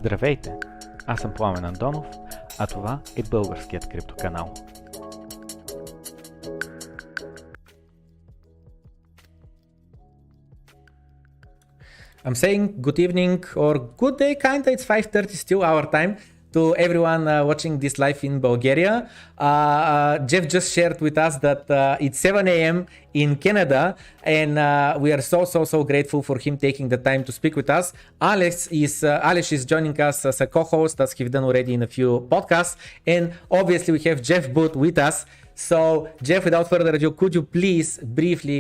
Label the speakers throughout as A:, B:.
A: Здравейте! Аз съм Пламен Андонов, а това е българският криптоканал. I'm saying good evening or good day, kinda. It's 5:30 still our time to everyone watching this live in Bulgaria. Jeff just shared with us that it's 7 a.m. in Canada, and we are so grateful for him taking the time to speak with us. Alex is joining us as a co-host, as he's done already in a few podcasts, and obviously we have Jeff Booth with us. So Jeff, without further ado, could you please briefly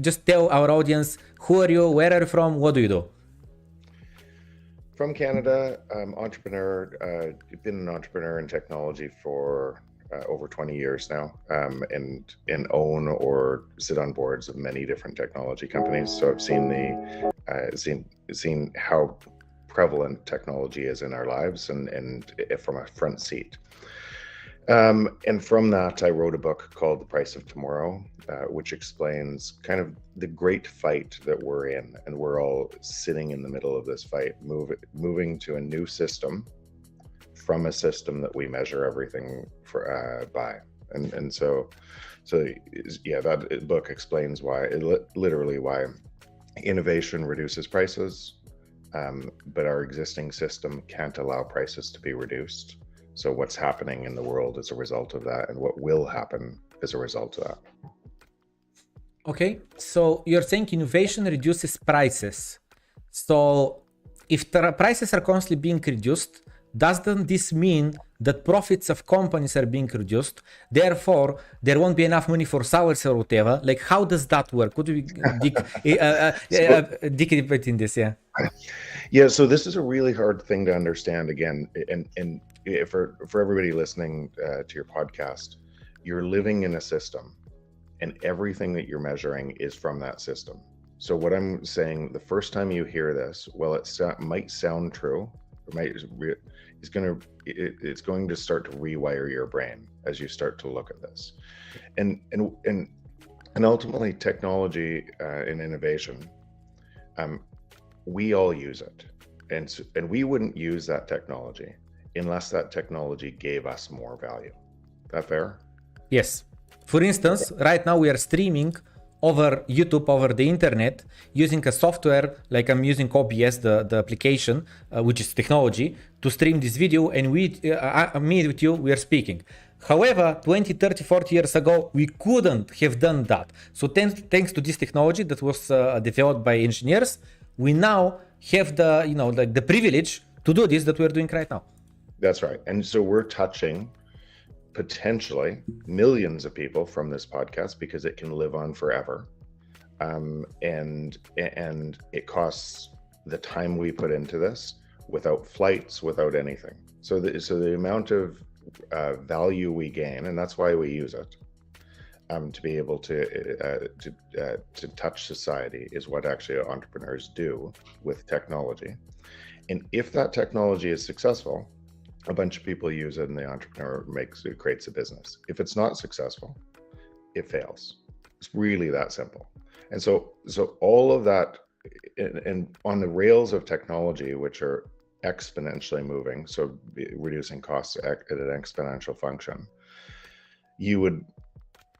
A: just tell our audience who are you, where are you from, what do you do?
B: From Canada, I'm entrepreneur. Been an entrepreneur in technology for over 20 years now, and own or sit on boards of many different technology companies. So I've seen how prevalent technology is in our lives, and from a front seat. And from that, I wrote a book called The Price of Tomorrow, which explains kind of the great fight that we're in, and we're all sitting in the middle of this fight, moving to a new system from a system that we measure everything by. And so yeah, that book explains why, literally why innovation reduces prices, but our existing system can't allow prices to be reduced. So what's happening in the world as a result of that, and what will happen as a result of that.
A: Okay, so you're saying innovation reduces prices. So if the prices are constantly being reduced, doesn't this mean that profits of companies are being reduced? Therefore, there won't be enough money for salaries or whatever. Like, how does that work? Could we dig a bit in this?
B: Yeah, so this is a really hard thing to understand again, and for everybody listening to your podcast, you're living in a system, and everything that you're measuring is from that system. So what I'm saying, the first time you hear this, well, it might sound true, it's going to start to rewire your brain as you start to look at this, and ultimately technology and innovation, we all use it, and we wouldn't use that technology unless that technology gave us more value. Is that fair?
A: Yes. For instance, right now we are streaming over YouTube, over the internet, using a software, like I'm using OBS, the application, which is technology, to stream this video, and me with you, we are speaking. However, 20, 30, 40 years ago, we couldn't have done that. So thanks to this technology that was developed by engineers, we now have the privilege to do this that we're doing right now.
B: That's right. And so we're touching potentially millions of people from this podcast because it can live on forever. And it costs the time we put into this without flights, without anything. So the amount of value we gain, and that's why we use it, to be able to touch society, is what actually entrepreneurs do with technology. And if that technology is successful, a bunch of people use it, and the entrepreneur creates a business. If it's not successful, it fails. It's really that simple. And so all of that, and on the rails of technology, which are exponentially moving, so reducing costs at an exponential function, you would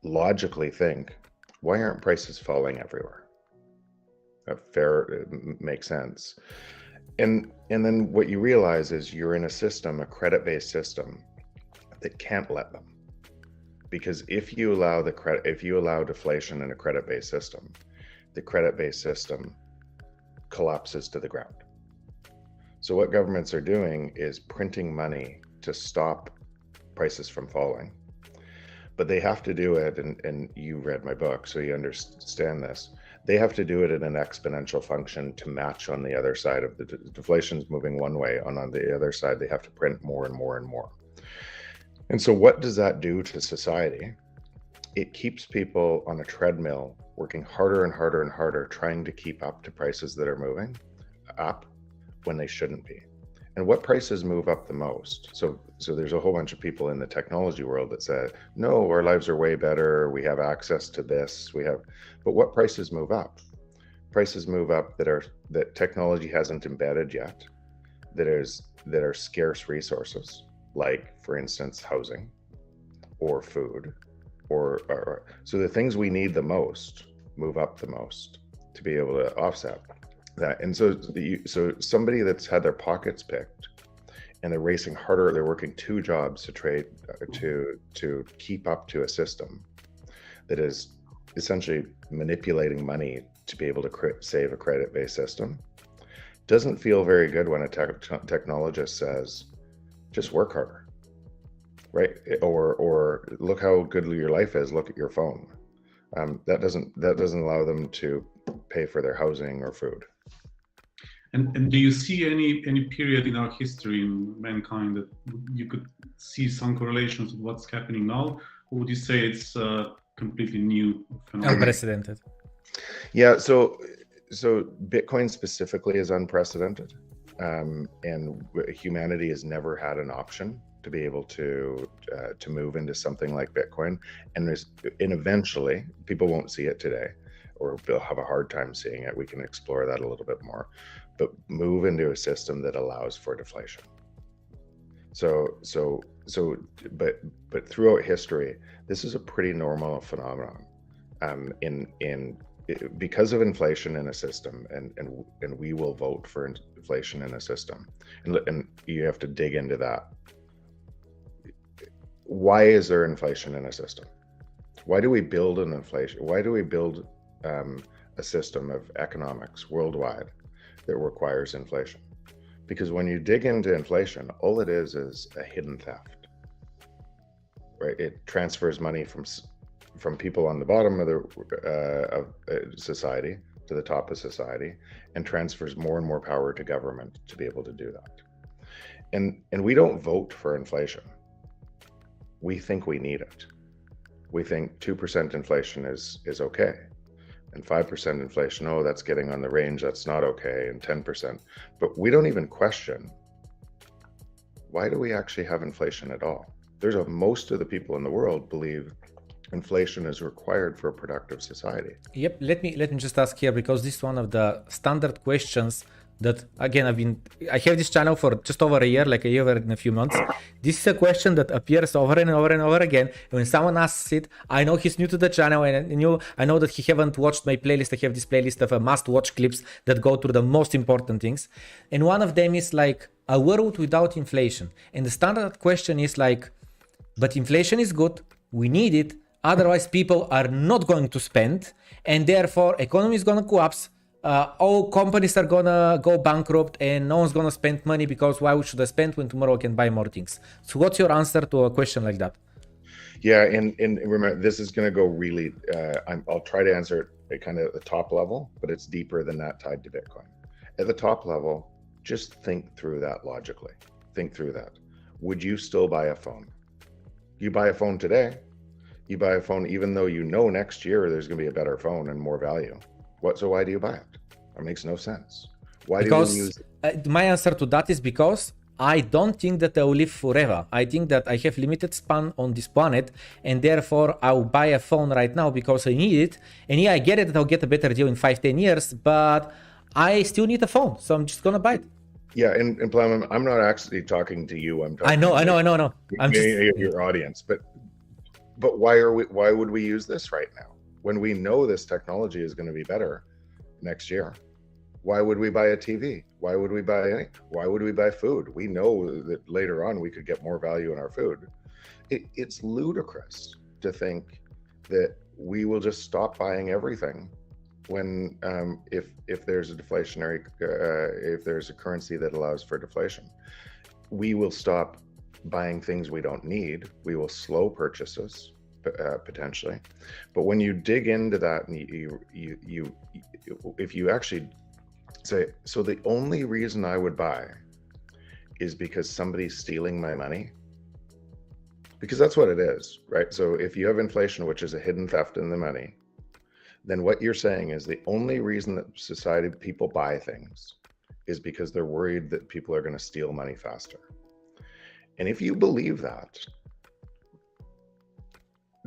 B: logically think, why aren't prices falling everywhere? That makes sense. And then what you realize is you're in a system, a credit-based system, that can't let them. Because if you allow deflation in a credit-based system, the credit-based system collapses to the ground. So what governments are doing is printing money to stop prices from falling. But they have to do it, and you read my book, so you understand this. They have to do it in an exponential function to match on the other side of the deflation's moving one way, and on the other side, they have to print more and more and more. And so what does that do to society? It keeps people on a treadmill working harder and harder and harder, trying to keep up to prices that are moving up when they shouldn't be. And what prices move up the most? So there's a whole bunch of people in the technology world that say, no, our lives are way better, we have access to this, but what prices move up? Prices move up that technology hasn't embedded yet, that are scarce resources, like, for instance, housing or food, or so the things we need the most move up the most to be able to offset that. And so somebody that's had their pockets picked and they're racing harder, they're working two jobs to trade to keep up to a system that is essentially manipulating money to be able to save a credit-based system, doesn't feel very good when a technologist says, just work harder, right? Or look how good your life is, look at your phone. That doesn't allow them to pay for their housing or food.
C: And do you see any period in our history in mankind that you could see some correlations with what's happening now? Or would you say it's completely new phenomenon?
A: Unprecedented.
B: Yeah, so Bitcoin specifically is unprecedented, and humanity has never had an option to be able to move into something like Bitcoin, and eventually people won't see it today, or they'll have a hard time seeing it. We can explore that a little bit more, but move into a system that allows for deflation. But throughout history, this is a pretty normal phenomenon. Because of inflation in a system, and we will vote for inflation in a system, and you have to dig into that. Why is there inflation in a system? Why do we build an inflation? Why do we build a system of economics worldwide that requires inflation? Because when you dig into inflation, all it is a hidden theft, right? It transfers money from people on the bottom of society to the top of society, and transfers more and more power to government to be able to do that. And we don't vote for inflation. We think we need it. We think 2% inflation is okay, and 5% inflation, oh, that's getting on the range, that's not okay, and 10%. But we don't even question, why do we actually have inflation at all? Most of the people in the world believe inflation is required for a productive society.
A: Yep, let me just ask here, because this is one of the standard questions that, again, I have this channel for just over a year, like a year and a few months. This is a question that appears over and over and over again. And when someone asks it, I know he's new to the channel, and I know that he haven't watched my playlist. I have this playlist of must-watch clips that go through the most important things. And one of them is like, a world without inflation. And the standard question is like, but inflation is good, we need it, otherwise people are not going to spend, and therefore economy is going to collapse. All companies are gonna go bankrupt, and no one's gonna spend money, because why should I spend when tomorrow I can buy more things? So what's your answer to a question like that?
B: Yeah, and remember, this is gonna go really, I'll try to answer it kind of at the top level, but it's deeper than that, tied to Bitcoin. At the top level, just think through that logically. Think through that. Would you still buy a phone? You buy a phone today, you buy a phone even though you know next year there's gonna be a better phone and more value. So why do you buy it? It makes no sense. Why do you use it?
A: My answer to that is because I don't think that I will live forever. I think that I have limited span on this planet, and therefore I'll buy a phone right now because I need it. And yeah, I get it that I'll get a better deal in 5-10 years, but I still need a phone, so I'm just gonna buy it.
B: Yeah, and Plamen, I'm not actually talking to you. I'm talking
A: I know. I'm just
B: your audience. But why would we use this right now? When we know this technology is going to be better next year? Why would we buy a TV? Why would we buy food? We know that later on we could get more value in our food. It's ludicrous to think that we will just stop buying everything when if there's a deflationary if there's a currency that allows for deflation. We will stop buying things we don't need. We will slow purchases. Potentially, but when you dig into that, and if you actually say, so the only reason I would buy is because somebody's stealing my money, because that's what it is, right? So if you have inflation, which is a hidden theft in the money, then what you're saying is the only reason that people buy things is because they're worried that people are going to steal money faster. And if you believe that,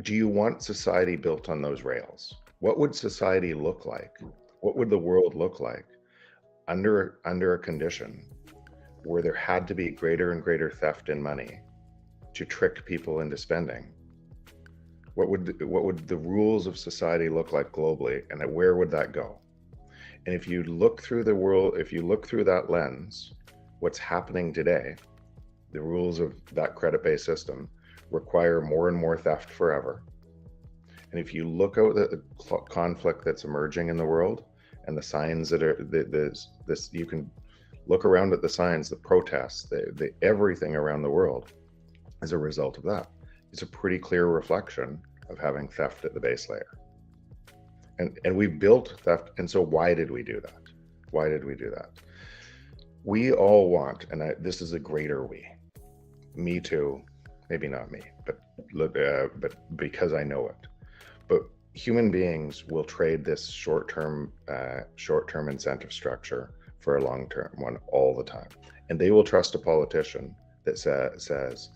B: do you want society built on those rails? What would society look like? What would the world look like under a condition where there had to be greater and greater theft in money to trick people into spending, what would the rules of society look like globally, and where would that go? And if you look through the world, if you look through that lens, what's happening today, the rules of that credit-based system require more and more theft forever. And if you look at the conflict that's emerging in the world and the signs that are this, you can look around at the signs, the protests, the everything around the world as a result of that. It's a pretty clear reflection of having theft at the base layer. And we built theft. And so why did we do that? Why did we do that? We all want, and this is a greater we, me too, maybe not me, but because I know it. But human beings will trade this short-term incentive structure for a long-term one all the time. And they will trust a politician that says,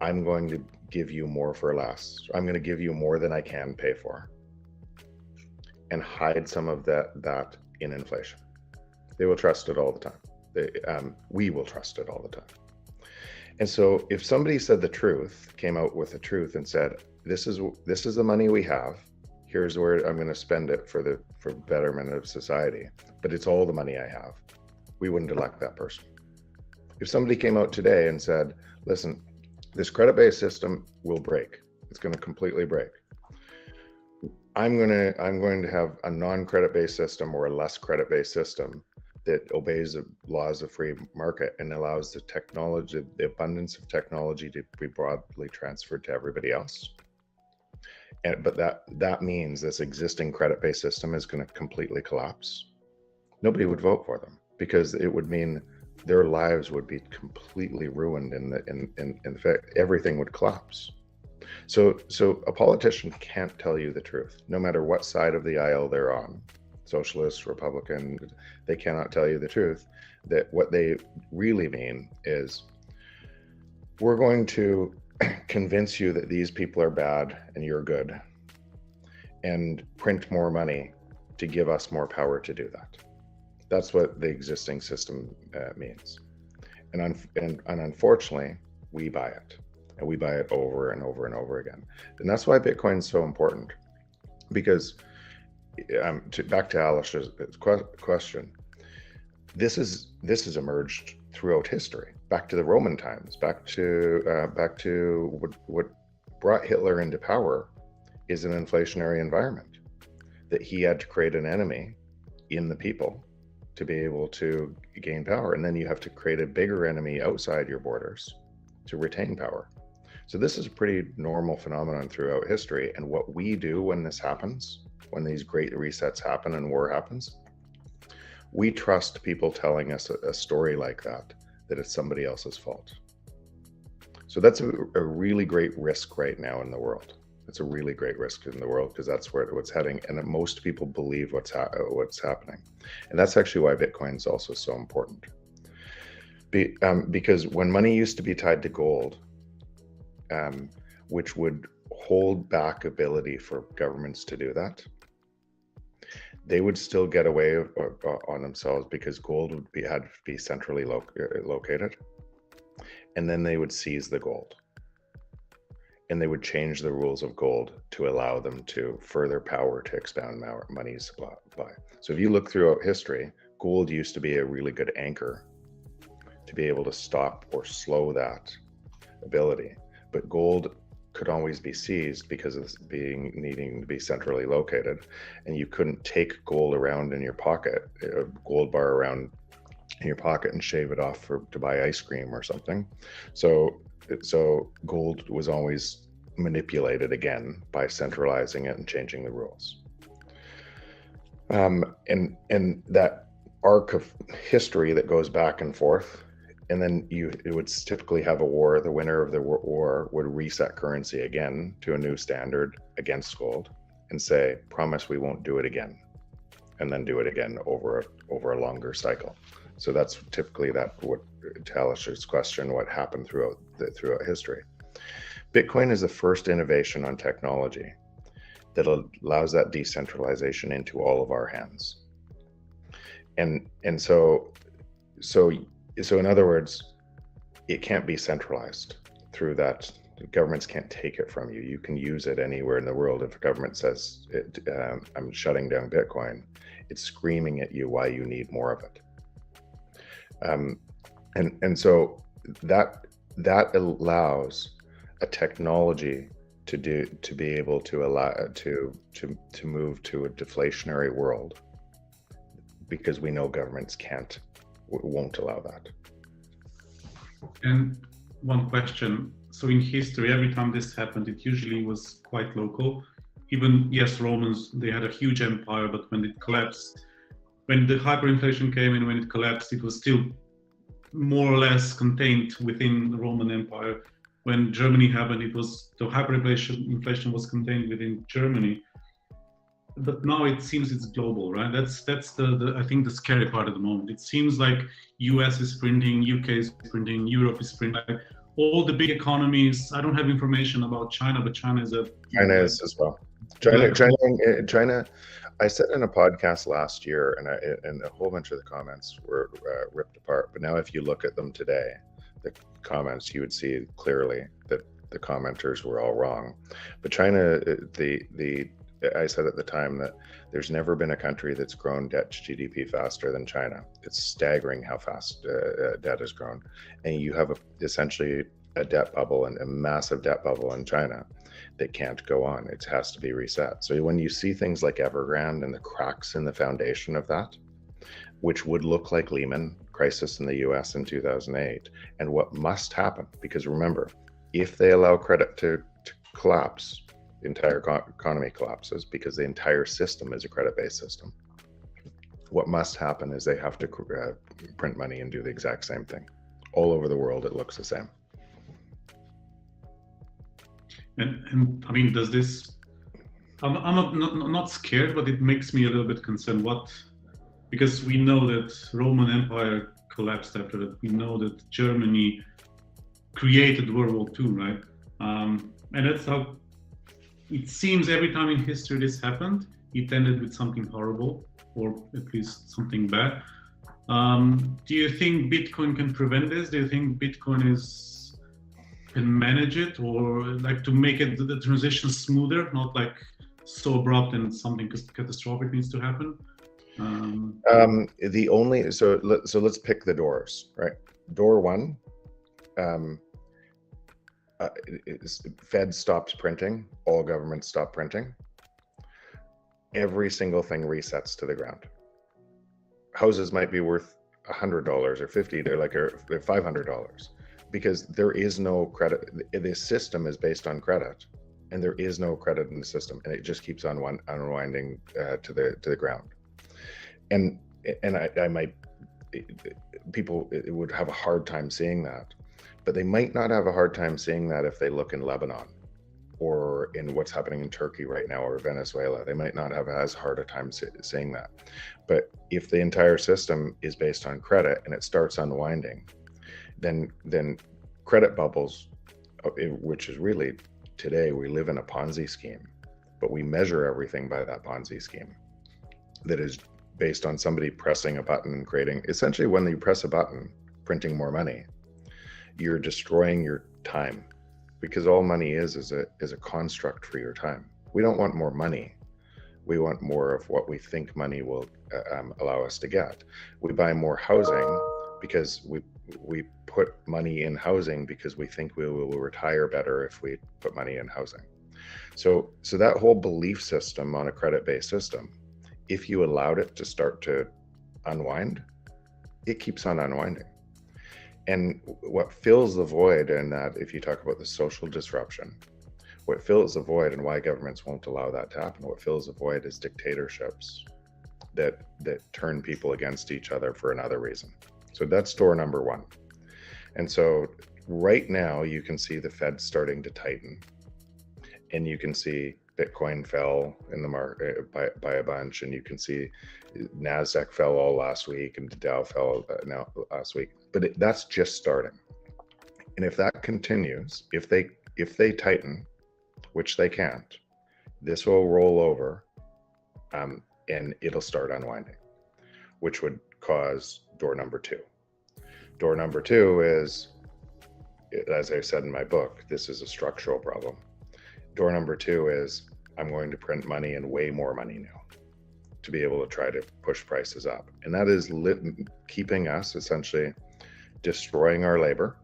B: I'm going to give you more for less. I'm going to give you more than I can pay for, and hide some of that in inflation. They will trust it all the time. We will trust it all the time. And so if somebody said the truth, came out with the truth and said, this is the money we have, here's where I'm going to spend it for betterment of society, but it's all the money I have, we wouldn't elect that person. If somebody came out today and said, listen, this credit-based system will break, it's going to completely break, I'm going to have a non-credit-based system or a less credit-based system that obeys the laws of free market and allows the technology, the abundance of technology, to be broadly transferred to everybody else. But that means this existing credit-based system is going to completely collapse. Nobody would vote for them, because it would mean their lives would be completely ruined, in fact, everything would collapse. So a politician can't tell you the truth, no matter what side of the aisle they're on. Socialist, Republican, they cannot tell you the truth. That what they really mean is, we're going to convince you that these people are bad and you're good, and print more money to give us more power to do that. That's what the existing system means. And unfortunately, we buy it, and we buy it over and over and over again. And that's why Bitcoin is so important, because back to Alish's question, this has emerged throughout history, back to the Roman times, back to what brought Hitler into power is an inflationary environment, that he had to create an enemy in the people to be able to gain power, and then you have to create a bigger enemy outside your borders to retain power. So this is a pretty normal phenomenon throughout history. And what we do when this happens, when these great resets happen and war happens, we trust people telling us a story like that it's somebody else's fault. So that's a really great risk right now in the world. It's a really great risk in the world, because that's what's heading, and most people believe what's happening. And that's actually why Bitcoin is also so important. Because when money used to be tied to gold, which would hold back ability for governments to do that, they would still get away on themselves, because gold had to be centrally located, and then they would seize the gold, and they would change the rules of gold to allow them to further power to expand money supply. So if you look throughout history, gold used to be a really good anchor to be able to stop or slow that ability, but gold could always be seized because of needing to be centrally located, and you couldn't take gold around in your pocket, a gold bar around in your pocket, and shave it off to buy ice cream or something. So gold was always manipulated again by centralizing it and changing the rules. And that arc of history that goes back and forth, and then it would typically have a war. The winner of the war would reset currency again to a new standard against gold, and say, promise we won't do it again, and then do it again over a longer cycle. So that's typically what to Alish's question, what happened throughout history. Bitcoin is the first innovation on technology that allows that decentralization into all of our hands. And so So in other words, it can't be centralized through that. Governments can't take it from you. You can use it anywhere in the world. If a government says, I'm shutting down Bitcoin, it's screaming at you why you need more of it. And so that allows a technology to be able to allow to move to a deflationary world, because we know governments won't allow that.
C: And one question. So in history, every time this happened, it usually was quite local. Even, yes, Romans, they had a huge empire, but when it collapsed, when the hyperinflation came and when it collapsed, it was still more or less contained within the Roman Empire. When Germany happened, the hyperinflation was contained within Germany. But now it seems it's global, right? That's the I think the scary part at the moment. It seems like US is printing, UK is printing, Europe is printing. Like all the big economies. I don't have information about China, but China is
B: as well. China. I said in a podcast last year, and a whole bunch of the comments were ripped apart. But now, if you look at them today, the comments, you would see clearly that the commenters were all wrong. But China, I said at the time that there's never been a country that's grown debt to GDP faster than China. It's staggering how fast debt has grown. And you have essentially a debt bubble, and a massive debt bubble in China that can't go on. It has to be reset. So when you see things like Evergrande and the cracks in the foundation of that, which would look like Lehman crisis in the US in 2008, and what must happen, because remember, if they allow credit to collapse, the entire economy collapses, because the entire system is a credit-based system. What must happen is they have to print money and do the exact same thing. All over the world, it looks the same.
C: And I mean, does this? I'm not scared, but it makes me a little bit concerned. Because we know that Roman Empire collapsed after that. We know that Germany created World War II, right? And that's how it seems every time in history this happened. It ended with something horrible, or at least something bad. Do you think Bitcoin can prevent this? Do you think Bitcoin can manage it, or like to make it the transition smoother, not like so abrupt and something catastrophic needs to happen?
B: So let's pick the doors, right? Door one, Fed stopped printing, all governments stopped printing. Every single thing resets to the ground. Houses might be worth $100 or $50, they're $500, because there is no credit. The system is based on credit, and there is no credit in the system, and it just keeps on unwinding to the ground. And people would have a hard time seeing that, but they might not have a hard time seeing that if they look in Lebanon or in what's happening in Turkey right now, or Venezuela. They might not have as hard a time seeing that. But if the entire system is based on credit and it starts unwinding, then credit bubbles, which is really, today we live in a Ponzi scheme, but we measure everything by that Ponzi scheme that is based on somebody pressing a button and creating, essentially when you press a button, printing more money, you're destroying your time, because all money is a construct for your time. We don't want more money. We want more of what we think money will allow us to get. We buy more housing because we put money in housing because we think we will retire better if we put money in housing. So that whole belief system on a credit-based system, if you allowed it to start to unwind, it keeps on unwinding. And what fills the void in that, if you talk about the social disruption, what fills the void and why governments won't allow that to happen, what fills the void is dictatorships that turn people against each other for another reason. So that's door number one. And so right now you can see the Fed starting to tighten, and you can see Bitcoin fell in the market by a bunch, and you can see NASDAQ fell all last week, and the Dow fell now last week. But that's just starting. And if that continues, if they tighten, which they can't, this will roll over, and it'll start unwinding, which would cause door number two. Door number two is, as I said in my book, this is a structural problem. Door number two is, I'm going to print money and way more money now to be able to try to push prices up. And that is keeping us essentially destroying our labor,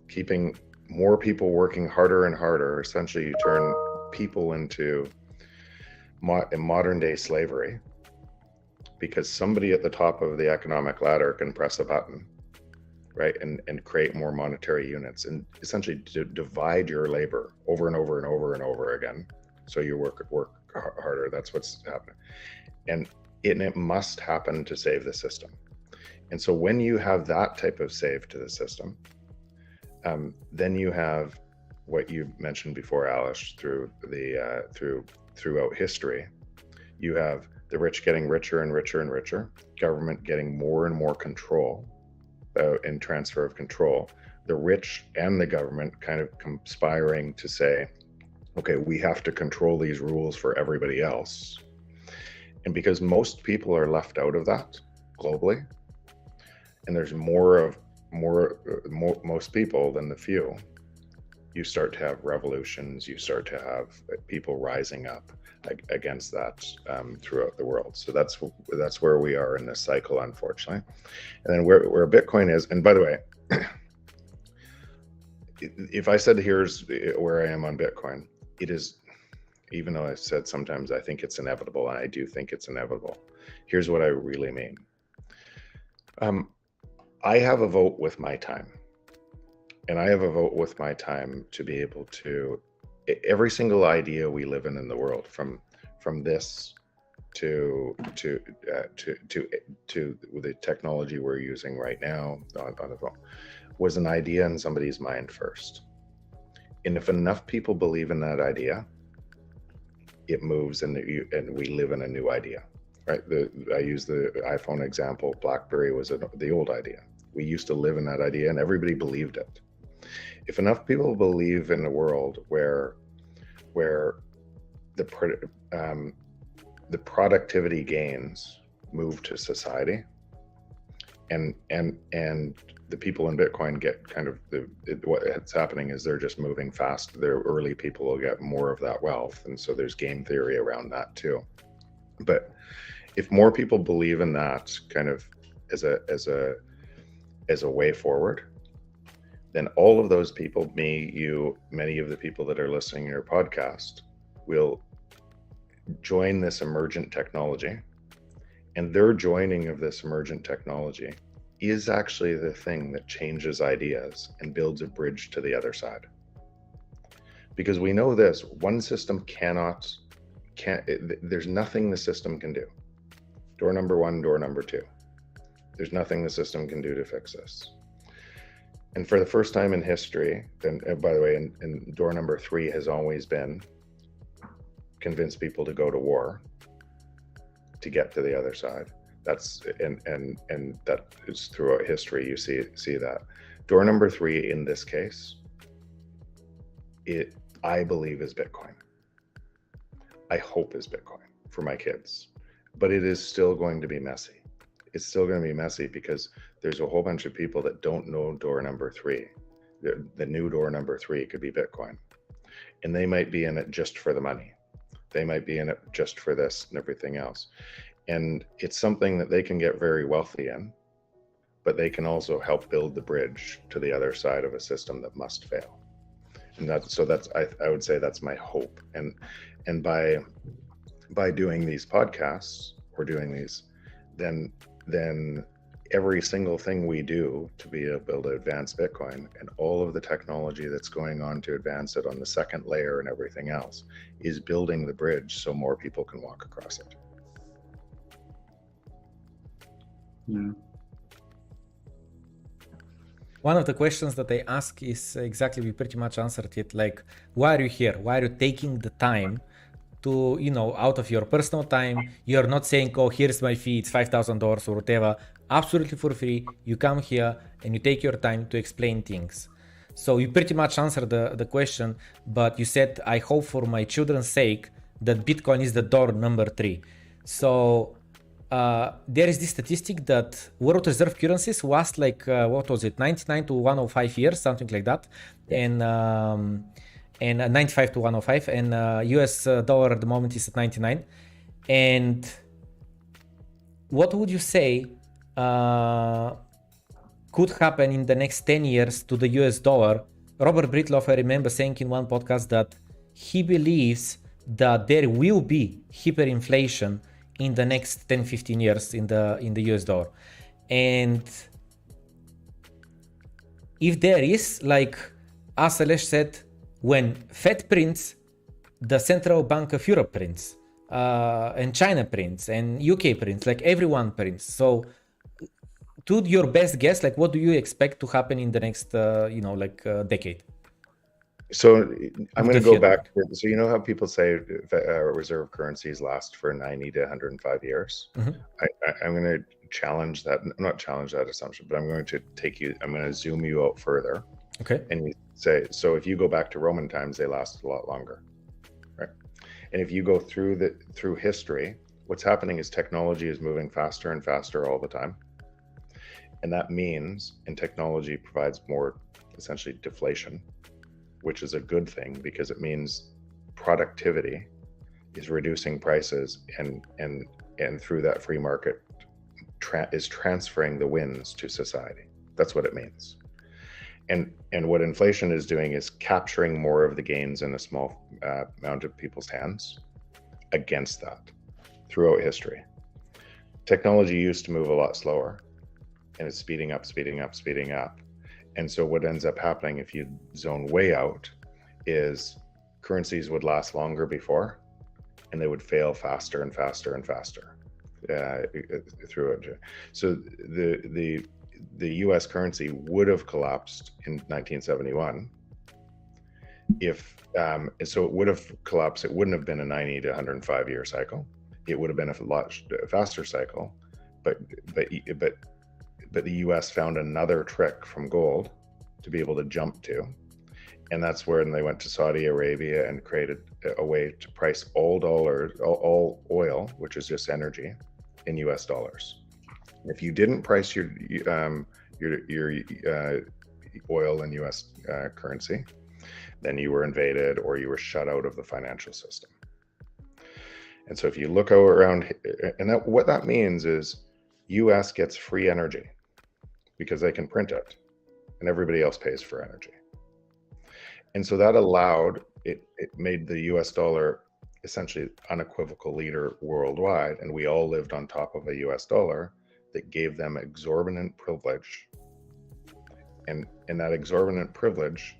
B: keeping more people working harder and harder. Essentially, you turn people into modern day slavery because somebody at the top of the economic ladder can press a button, right, and create more monetary units and essentially divide your labor over and over and over and over again. So you work harder. That's what's happening. And it must happen to save the system. And so when you have that type of save to the system, then you have what you mentioned before, Alice, throughout history. You have the rich getting richer and richer and richer, government getting more and more control and transfer of control, the rich and the government kind of conspiring to say, okay, we have to control these rules for everybody else. And because most people are left out of that globally, and there's most people than the few, you start to have revolutions, you start to have people rising up against that throughout the world. So that's where we are in this cycle, unfortunately. And then where Bitcoin is, and by the way, if I said here's where I am on Bitcoin, it is, even though I said sometimes I think it's inevitable, and I do think it's inevitable, here's what I really mean. I have a vote with my time. And I have a vote with my time to be able to, every single idea we live in the world, from this to the technology we're using right now on the phone, was an idea in somebody's mind first. And if enough people believe in that idea, it moves and we live in a new idea, right? I use the iPhone example. BlackBerry was the old idea. We used to live in that idea and everybody believed it. If enough people believe in a world where the productivity gains move to society, and the people in Bitcoin get kind of what's happening is they're just moving fast. Their early people will get more of that wealth, and so there's game theory around that too. But if more people believe in that kind of as a way forward, then all of those people, me, you, many of the people that are listening to your podcast, will join this emergent technology. And their joining of this emergent technology is actually the thing that changes ideas and builds a bridge to the other side. Because we know this, one system there's nothing the system can do. Door number one, door number two. There's nothing the system can do to fix this. And for the first time in history, and by the way, and door number three has always been convince people to go to war to get to the other side. That's and that is throughout history. You see that. Door number three in this case, I believe is Bitcoin. I hope is Bitcoin for my kids, but it is still going to be messy. It's still going to be messy because there's a whole bunch of people that don't know door number three. The new door number three could be Bitcoin. And they might be in it just for the money. They might be in it just for this and everything else. And it's something that they can get very wealthy in, but they can also help build the bridge to the other side of a system that must fail. And I would say that's my hope. And by doing these podcasts or doing these, then every single thing we do to be able to advance Bitcoin and all of the technology that's going on to advance it on the second layer and everything else is building the bridge so more people can walk across it.
C: Yeah.
A: One of the questions that I ask is exactly, we pretty much answered it, like, why are you here? Why are you taking the time to, out of your personal time? You're not saying, oh, here's my fee, it's $5,000 or whatever. Absolutely for free. You come here and you take your time to explain things. So you pretty much answered the question, but you said, I hope for my children's sake that Bitcoin is the door number three. So there is this statistic that world reserve currencies last like, what was it, 99 to 105 years, something like that. And 95 to 105, and US dollar at the moment is at 99. And what would you say could happen in the next 10 years to the US dollar? Robert Britloff, I remember saying in one podcast that he believes that there will be hyperinflation in the next 10-15 years in the US dollar. And if there is, like as Alesh said, when Fed prints, the Central Bank of Europe prints, and China prints, and UK prints, like everyone prints. So to your best guess, like what do you expect to happen in the next, decade?
B: So I'm going to go back. So you know how people say reserve currencies last for 90 to 105 years? Mm-hmm. I'm going to challenge that, not challenge that assumption, but I'm going to zoom you out further.
A: Okay.
B: And you say, so if you go back to Roman times, they lasted a lot longer, right? And if you go through history, what's happening is technology is moving faster and faster all the time. And that means, and technology provides more essentially deflation, which is a good thing because it means productivity is reducing prices and through that free market is transferring the wins to society. That's what it means. And what inflation is doing is capturing more of the gains in a small amount of people's hands against that throughout history. Technology used to move a lot slower, and it's speeding up. And so what ends up happening if you zone way out is currencies would last longer before, and they would fail faster and faster through it. So the US currency would have collapsed in 1971 so it would have collapsed. It wouldn't have been a 90 to 105 year cycle. It would have been a lot faster cycle, but the US found another trick from gold to be able to jump to. And that's when they went to Saudi Arabia and created a way to price all oil, which is just energy, in US dollars. If you didn't price your oil in US currency, then you were invaded or you were shut out of the financial system. And so if you look around, and what that means is US gets free energy because they can print it and everybody else pays for energy. And so that allowed, it made the US dollar essentially unequivocal leader worldwide, and we all lived on top of a US dollar that gave them exorbitant privilege. And that exorbitant privilege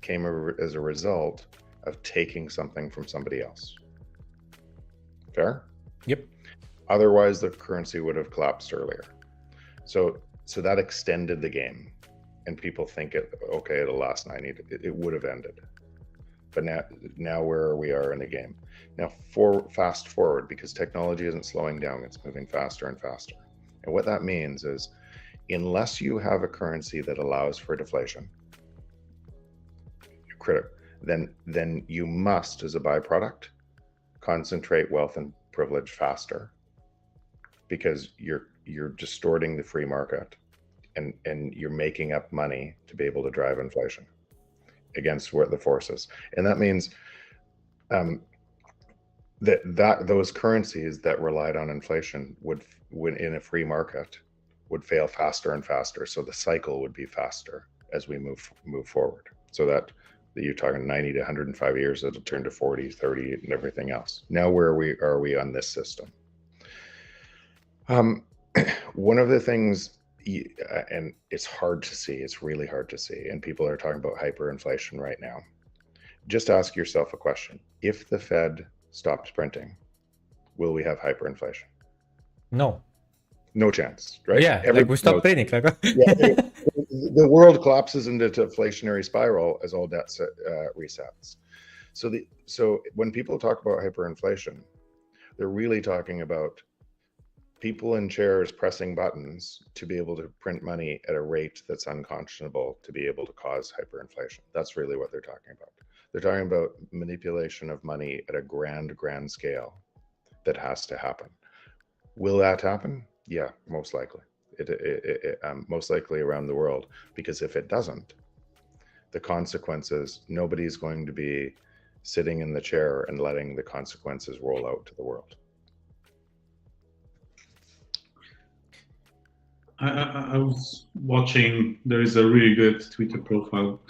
B: came as a result of taking something from somebody else. Fair?
A: Yep.
B: Otherwise, the currency would have collapsed earlier. So that extended the game. And people think it'll last 90, it would have ended. But now where we are in the game. Now fast forward, because technology isn't slowing down, it's moving faster and faster. And what that means is, unless you have a currency that allows for deflation, then you must, as a byproduct, concentrate wealth and privilege faster, because you're distorting the free market and you're making up money to be able to drive inflation against what the forces. And that means that those currencies that relied on inflation would in a free market would fail faster and faster. So the cycle would be faster as we move forward. So that you're talking 90 to 105 years, it'll turn to 40, 30 and everything else. Now where are we on this system? One of the things, and it's hard to see, it's really hard to see, and people are talking about hyperinflation right now. Just ask yourself a question. If the Fed stopped printing, will we have hyperinflation? No chance, right?
A: Yeah, like we stop printing.
B: The world collapses into a deflationary spiral as all debt resets. So when people talk about hyperinflation, they're really talking about people in chairs pressing buttons to be able to print money at a rate that's unconscionable to be able to cause hyperinflation. That's really what they're talking about. They're talking about manipulation of money at a grand scale that has to happen. Will that happen? Yeah, most likely. Most likely around the world, because if it doesn't, the consequences, nobody's going to be sitting in the chair and letting the consequences roll out to the world.
C: I was watching, there is a really good Twitter profile.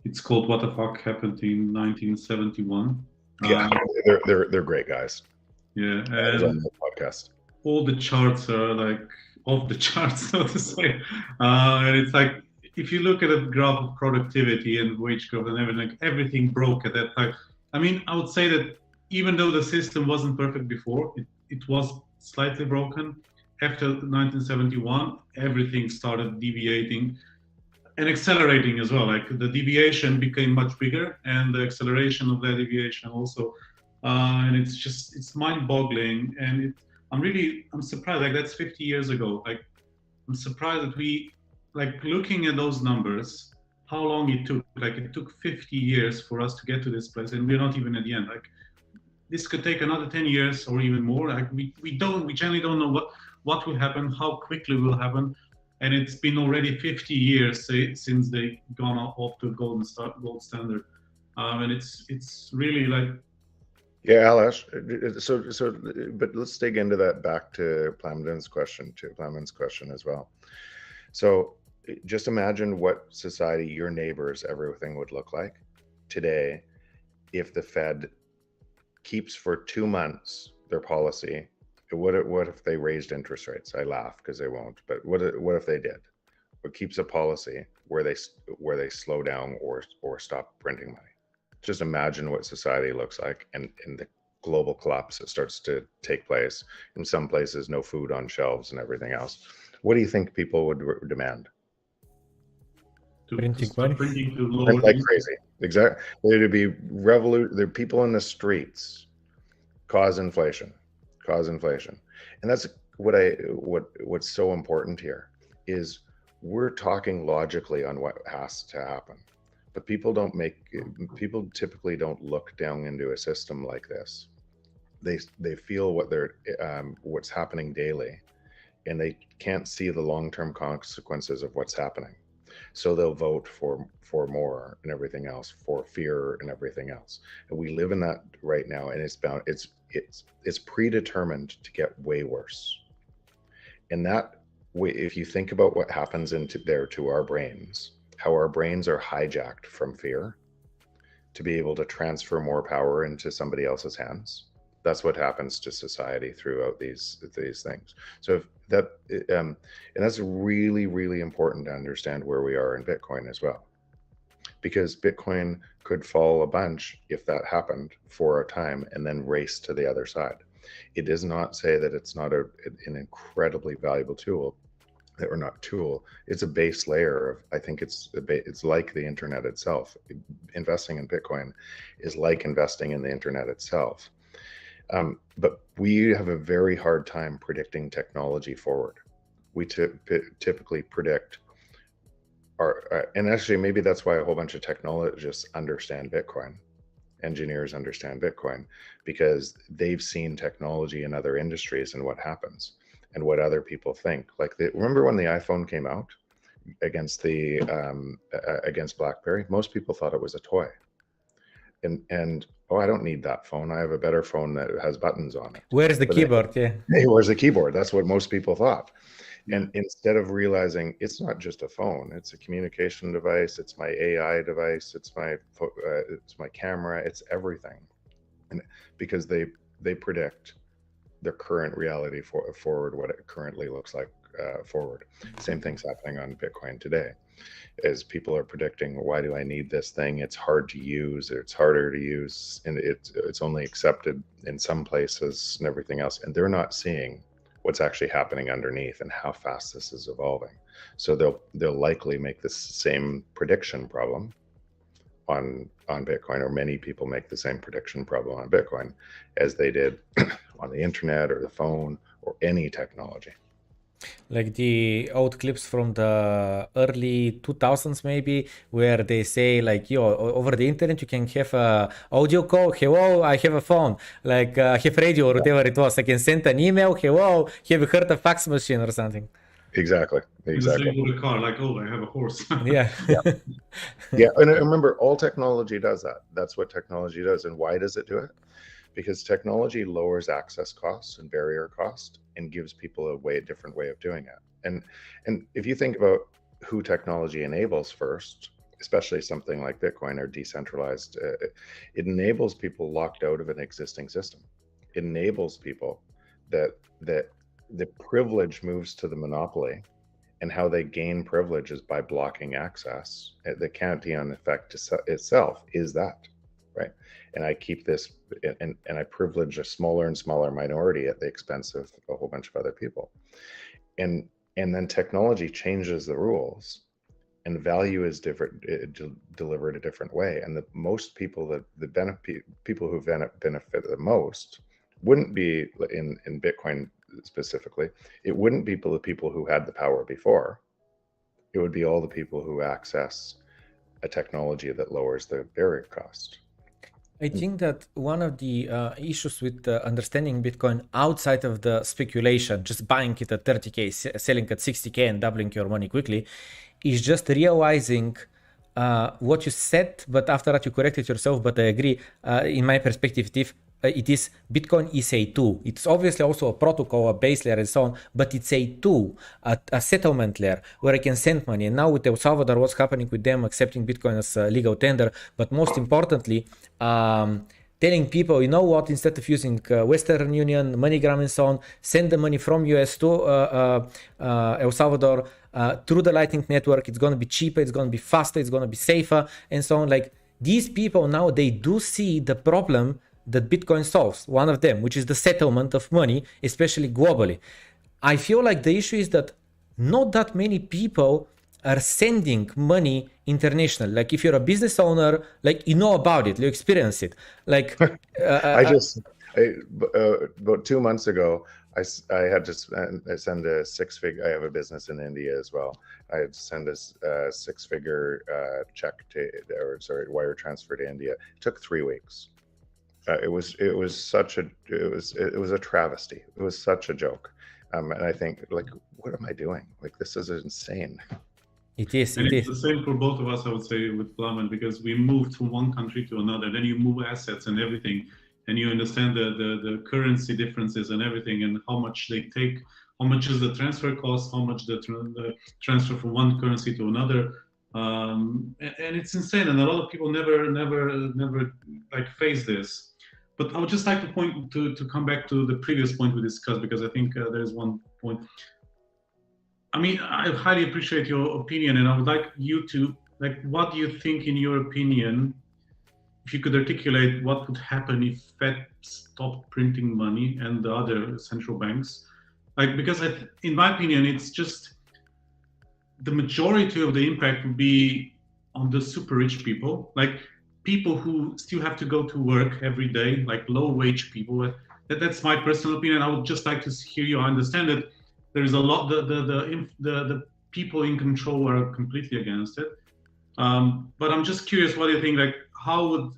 C: It's called What the Fuck Happened in 1971.
B: Yeah, they're great guys.
C: Yeah,
B: I was on the podcast.
C: All the charts are like off the charts, so to say. And it's like, if you look at a graph of productivity and wage growth and everything, like everything broke at that time. I mean, I would say that even though the system wasn't perfect before, it was slightly broken. After 1971, everything started deviating and accelerating as well. Like the deviation became much bigger, and the acceleration of that deviation also. And it's mind-boggling. And I'm surprised. Like that's 50 years ago. Like I'm surprised that we, like looking at those numbers, how long it took. Like it took 50 years for us to get to this place, and we're not even at the end. Like this could take another 10 years or even more. Like we generally don't know what will happen, how quickly will happen. And it's been already 50 years since they gone off to gold standard. And it's really like.
B: Yeah, Alash. But let's dig into that back to Plamen's question as well. So just imagine what society, your neighbors, everything would look like today if the Fed keeps for 2 months their policy. What if they raised interest rates? I laugh because they won't, but what if they did? What keeps a policy where they slow down or stop printing money? Just imagine what society looks like, and the global collapse that starts to take place. In some places, no food on shelves and everything else. What do you think people would demand?
A: Printing money.
B: Like crazy. Exactly. There'd be there are people in the streets cause inflation. And that's what's so important here is we're talking logically on what has to happen, but people typically don't look down into a system like this. They feel what's happening daily, and they can't see the long-term consequences of what's happening. So they'll vote for more and everything else, for fear and everything else. And we live in that right now, and it's predetermined to get way worse. And that way, if you think about what happens to our brains, how our brains are hijacked from fear to be able to transfer more power into somebody else's hands. That's what happens to society throughout these things. So and that's really, really important to understand where we are in Bitcoin as well, because Bitcoin could fall a bunch if that happened for a time and then race to the other side. It does not say that it's not an incredibly valuable tool. It's a base layer of, I think it's like the internet itself. Investing in Bitcoin is like investing in the internet itself. But we have a very hard time predicting technology forward. We typically predict and actually maybe that's why a whole bunch of technologists understand Bitcoin. Engineers understand Bitcoin because they've seen technology in other industries and what happens and what other people think. Like remember when the iPhone came out against BlackBerry? Most people thought it was a toy. And oh, I don't need that phone. I have a better phone that has buttons on it.
A: Where's the keyboard? Yeah.
B: Hey, where's the keyboard? That's what most people thought. And instead of realizing it's not just a phone, it's a communication device, it's my AI device, it's my camera, it's everything. And because they predict the current reality forward, what it currently looks like forward. Same thing's happening on Bitcoin today. As people are predicting, why do I need this thing? It's hard to use, it's harder to use, and it's only accepted in some places and everything else. And they're not seeing what's actually happening underneath and how fast this is evolving. So they'll likely make this same prediction problem on Bitcoin, or many people make the same prediction problem on Bitcoin as they did on the internet or the phone or any technology.
A: Like the old clips from the early 2000s maybe, where they say like, yo, over the internet you can have a audio call, hello, I have a phone, like have radio or whatever it was, I can send an email, hello, have you heard a fax machine or something?
B: Exactly.
C: With a car, like, oh, I have a horse.
A: Yeah.
B: Yeah, and remember, all technology does that. That's what technology does. And why does it do it? Because technology lowers access costs and barrier cost and gives people a different way of doing it. And if you think about who technology enables first, especially something like Bitcoin or decentralized, it enables people locked out of an existing system. It enables people that the privilege moves to the monopoly, and how they gain privilege is by blocking access. The Kantian effect itself is that, right? And I keep this, and I privilege a smaller and smaller minority at the expense of a whole bunch of other people. And then technology changes the rules, and value is different, delivered a different way. And the most people, people who benefit the most wouldn't be in Bitcoin specifically. It wouldn't be the people who had the power before. It would be all the people who access a technology that lowers the barrier cost.
A: I think that one of the issues with understanding Bitcoin outside of the speculation, just buying it at 30K, selling at 60K and doubling your money quickly, is just realizing what you said, but after that you corrected yourself. But I agree, in my perspective, it is Bitcoin is a tool. It's obviously also a protocol, a base layer and so on, but it's a tool, a settlement layer where I can send money. And now with El Salvador, what's happening with them accepting Bitcoin as a legal tender, but most importantly, telling people, you know what, instead of using Western Union, MoneyGram and so on, send the money from US to El Salvador through the Lightning Network. It's going to be cheaper, it's going to be faster, it's going to be safer and so on. Like these people now, they do see the problem that Bitcoin solves, one of them, which is the settlement of money, especially globally. I feel like the issue is that not that many people are sending money international. Like if you're a business owner, like you know about it, you experience it. Like
B: about 2 months ago, I had to send a I have a business in India as well. I had to send a six-figure wire transfer to India. It took 3 weeks. It was a travesty. It was such a joke, and I think, like, what am I doing? Like, this is insane.
A: It is.
C: It's the same for both of us, I would say, with Plamen, because we moved from one country to another. Then you move assets and everything, and you understand the currency differences and everything, and how much they take, how much is the transfer cost, how much the transfer from one currency to another. And it's insane, and a lot of people never like face this. But I would just like to come back to the previous point we discussed, because I think there's one point. I mean, I highly appreciate your opinion, and I would like you to, like, what do you think, in your opinion, if you could articulate what would happen if Fed stopped printing money and the other central banks? Like, because in my opinion, it's just the majority of the impact would be on the super rich people, like people who still have to go to work every day, like low wage people. That's my personal opinion. I would just like to hear you. I understand that there is a lot, the people in control are completely against it. But I'm just curious, what do you think? Like, how would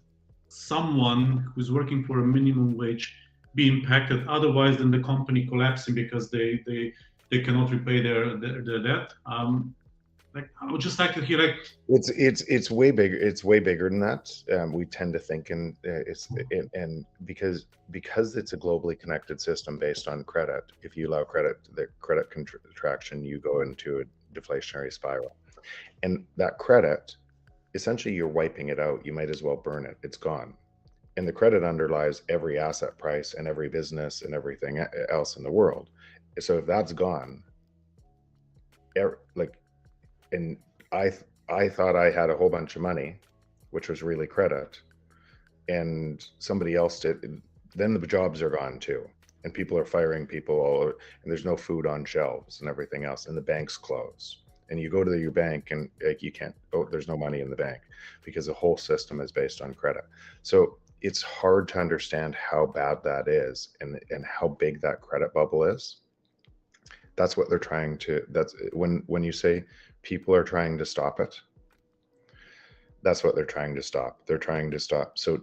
C: someone who's working for a minimum wage be impacted otherwise than the company collapsing because they cannot repay their debt? Like, I would just like to hear, like,
B: it's way bigger. It's way bigger than that. We tend to think because it's a globally connected system based on credit. If you allow the credit contraction, you go into a deflationary spiral, and that credit, essentially, you're wiping it out. You might as well burn it. It's gone, and the credit underlies every asset price and every business and everything else in the world. So if that's gone, and I thought I had a whole bunch of money, which was really credit, and somebody else did, then the jobs are gone too, and people are firing people all over, and there's no food on shelves and everything else, and the banks close, and you go to your bank and, like, you can't, there's no money in the bank because the whole system is based on credit. So it's hard to understand how bad that is and how big that credit bubble is. That's what they're trying to, that's when you say people are trying to stop it, that's what they're trying to stop. They're trying to stop. So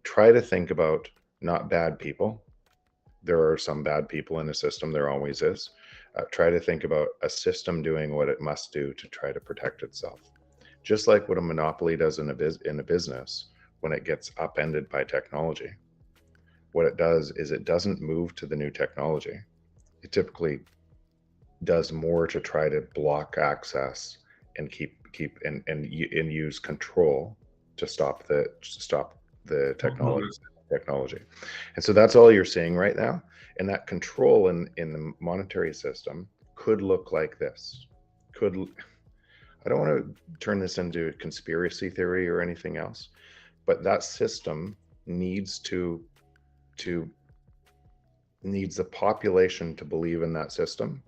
B: try to think about not bad people. There are some bad people in a system, there always is. Try to think about a system doing what it must do to try to protect itself. Just like what a monopoly does in a business when it gets upended by technology. What it does is it doesn't move to the new technology. It typically does more to try to block access and and use control to stop the technology. And so that's all you're seeing right now. And that control in the monetary system could look like this. I don't want to turn this into a conspiracy theory or anything else, but that system needs the population to believe in that system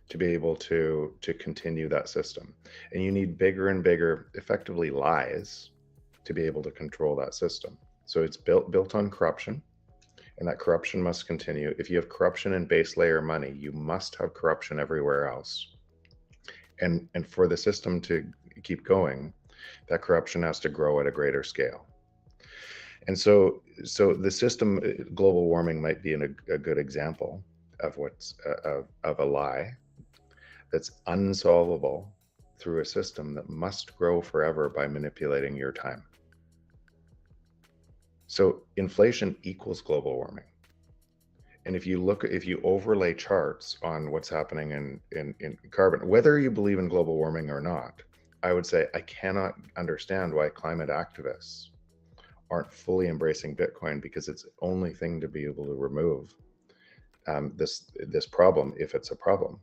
B: to be able to continue that system. And you need bigger and bigger, effectively, lies to be able to control that system. So it's built on corruption, and that corruption must continue. If you have corruption in base layer money, you must have corruption everywhere else. And for the system to keep going, that corruption has to grow at a greater scale. And so the system, global warming might be a good example of what's of a lie that's unsolvable through a system that must grow forever by manipulating your time. So inflation equals global warming. And if you overlay charts on what's happening in carbon, whether you believe in global warming or not, I would say I cannot understand why climate activists aren't fully embracing Bitcoin, because it's the only thing to be able to remove this problem, if it's a problem,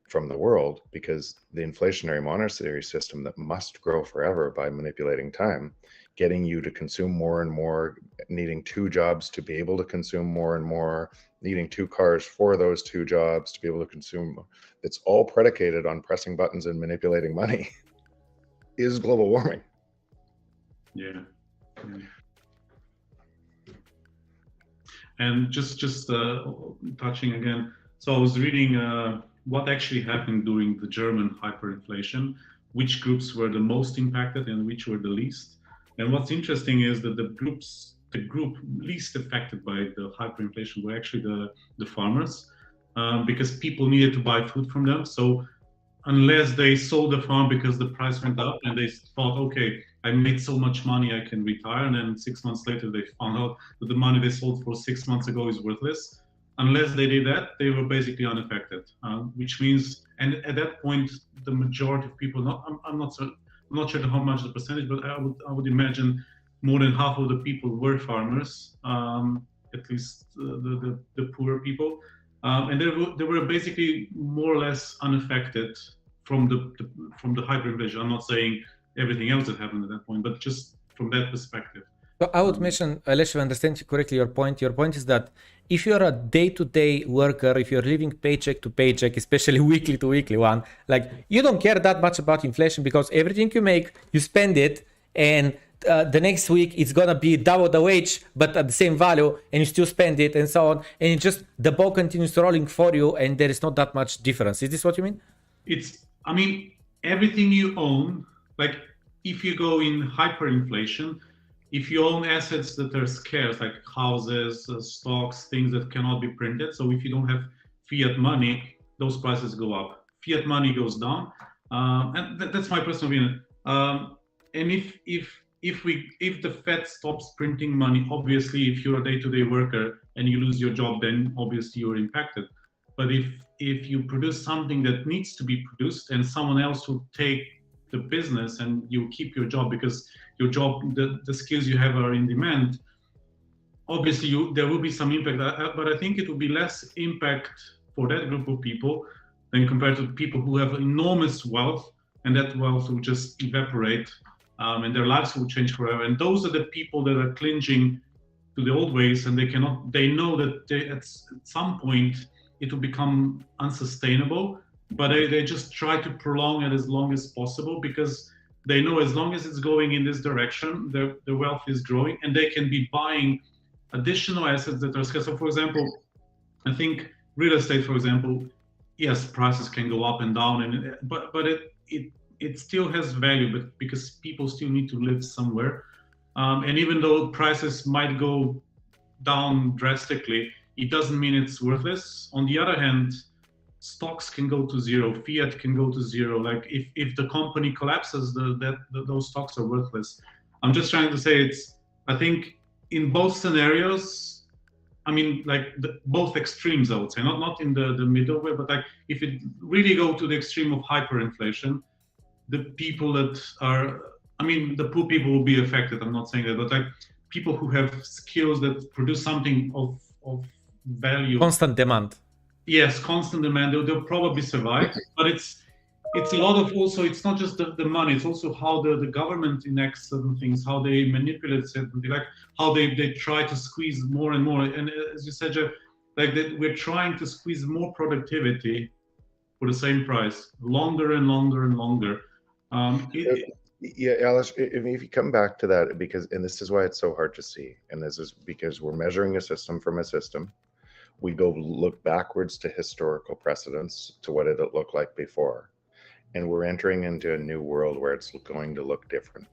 B: from the world, because the inflationary monetary system that must grow forever by manipulating time, getting you to consume more and more, needing 2 jobs to be able to consume more and more, needing 2 cars for those 2 jobs to be able to consume, it's all predicated on pressing buttons and manipulating money, is global warming.
C: Yeah. And just touching again, so I was reading what actually happened during the German hyperinflation, which groups were the most impacted and which were the least. And what's interesting is that the group least affected by the hyperinflation were actually the farmers, because people needed to buy food from them. So unless they sold the farm because the price went up and they thought, okay, I made so much money, I can retire. And then 6 months later, they found out that the money they sold for 6 months ago is worthless. Unless they did that, they were basically unaffected, which means, and at that point, the majority of people, I'm not sure how much the percentage, but I would imagine more than half of the people were farmers, at least the poorer people. And they were basically more or less unaffected from the hyperinflation. I'm not saying everything else that happened at that point, but just from that perspective.
A: So I would mention, unless I understand you correctly, your point is that if you're a day-to-day worker, if you're living paycheck to paycheck, especially weekly to weekly one, like you don't care that much about inflation, because everything you make, you spend it, and the next week it's gonna be double the wage, but at the same value, and you still spend it, and so on, and it just, the ball continues rolling for you, and there is not that much difference. Is this what you mean?
C: I mean, everything you own, like if you go in hyperinflation, if you own assets that are scarce, like houses, stocks, things that cannot be printed, so if you don't have fiat money, those prices go up. Fiat money goes down, and that's my personal opinion. And if the Fed stops printing money, obviously, if you're a day-to-day worker and you lose your job, then obviously you're impacted. But if you produce something that needs to be produced, and someone else will take the business and you keep your job because your job, the skills you have are in demand, obviously there will be some impact, but I think it will be less impact for that group of people than compared to people who have enormous wealth, and that wealth will just evaporate, and their lives will change forever. And those are the people that are clinging to the old ways, and they know that at some point it will become unsustainable, but they just try to prolong it as long as possible, because they know as long as it's going in this direction, the wealth is growing, and they can be buying additional assets that are scarce. So for example, I think real estate, for example, yes, prices can go up and down, but it still has value, but because people still need to live somewhere, and even though prices might go down drastically, it doesn't mean it's worthless. On the other hand, stocks can go to zero, fiat can go to zero. Like if the company collapses, those stocks are worthless. I'm just trying to say I think in both scenarios, I mean, like both extremes, I would say, not in the middle way, but like if it really go to the extreme of hyperinflation, the people that are, I mean, the poor people will be affected. I'm not saying that, but like people who have skills that produce something of value.
A: Constant demand.
C: Yes, constant demand. They'll probably survive, but it's a lot of also. It's not just the money. It's also how the government enacts certain things, how they manipulate certain things, like how they try to squeeze more and more. And as you said, Jeff, like that we're trying to squeeze more productivity for the same price, longer and longer and longer.
B: Yeah, Alice, if you come back to that, and this is why it's so hard to see, and this is because we're measuring a system from a system. We go look backwards to historical precedents, to what did it look like before. And we're entering into a new world where it's going to look different.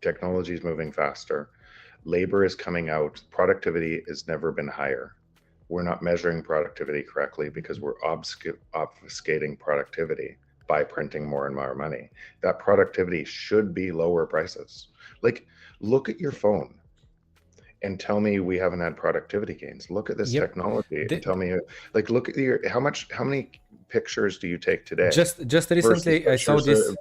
B: Technology is moving faster. Labor is coming out. Productivity has never been higher. We're not measuring productivity correctly because we're obfuscating productivity by printing more and more money. That productivity should be lower prices. Like, look at your phone and tell me we haven't had productivity gains. Look at this technology and tell me, like, look at how many pictures do you take today?
A: Just recently I saw this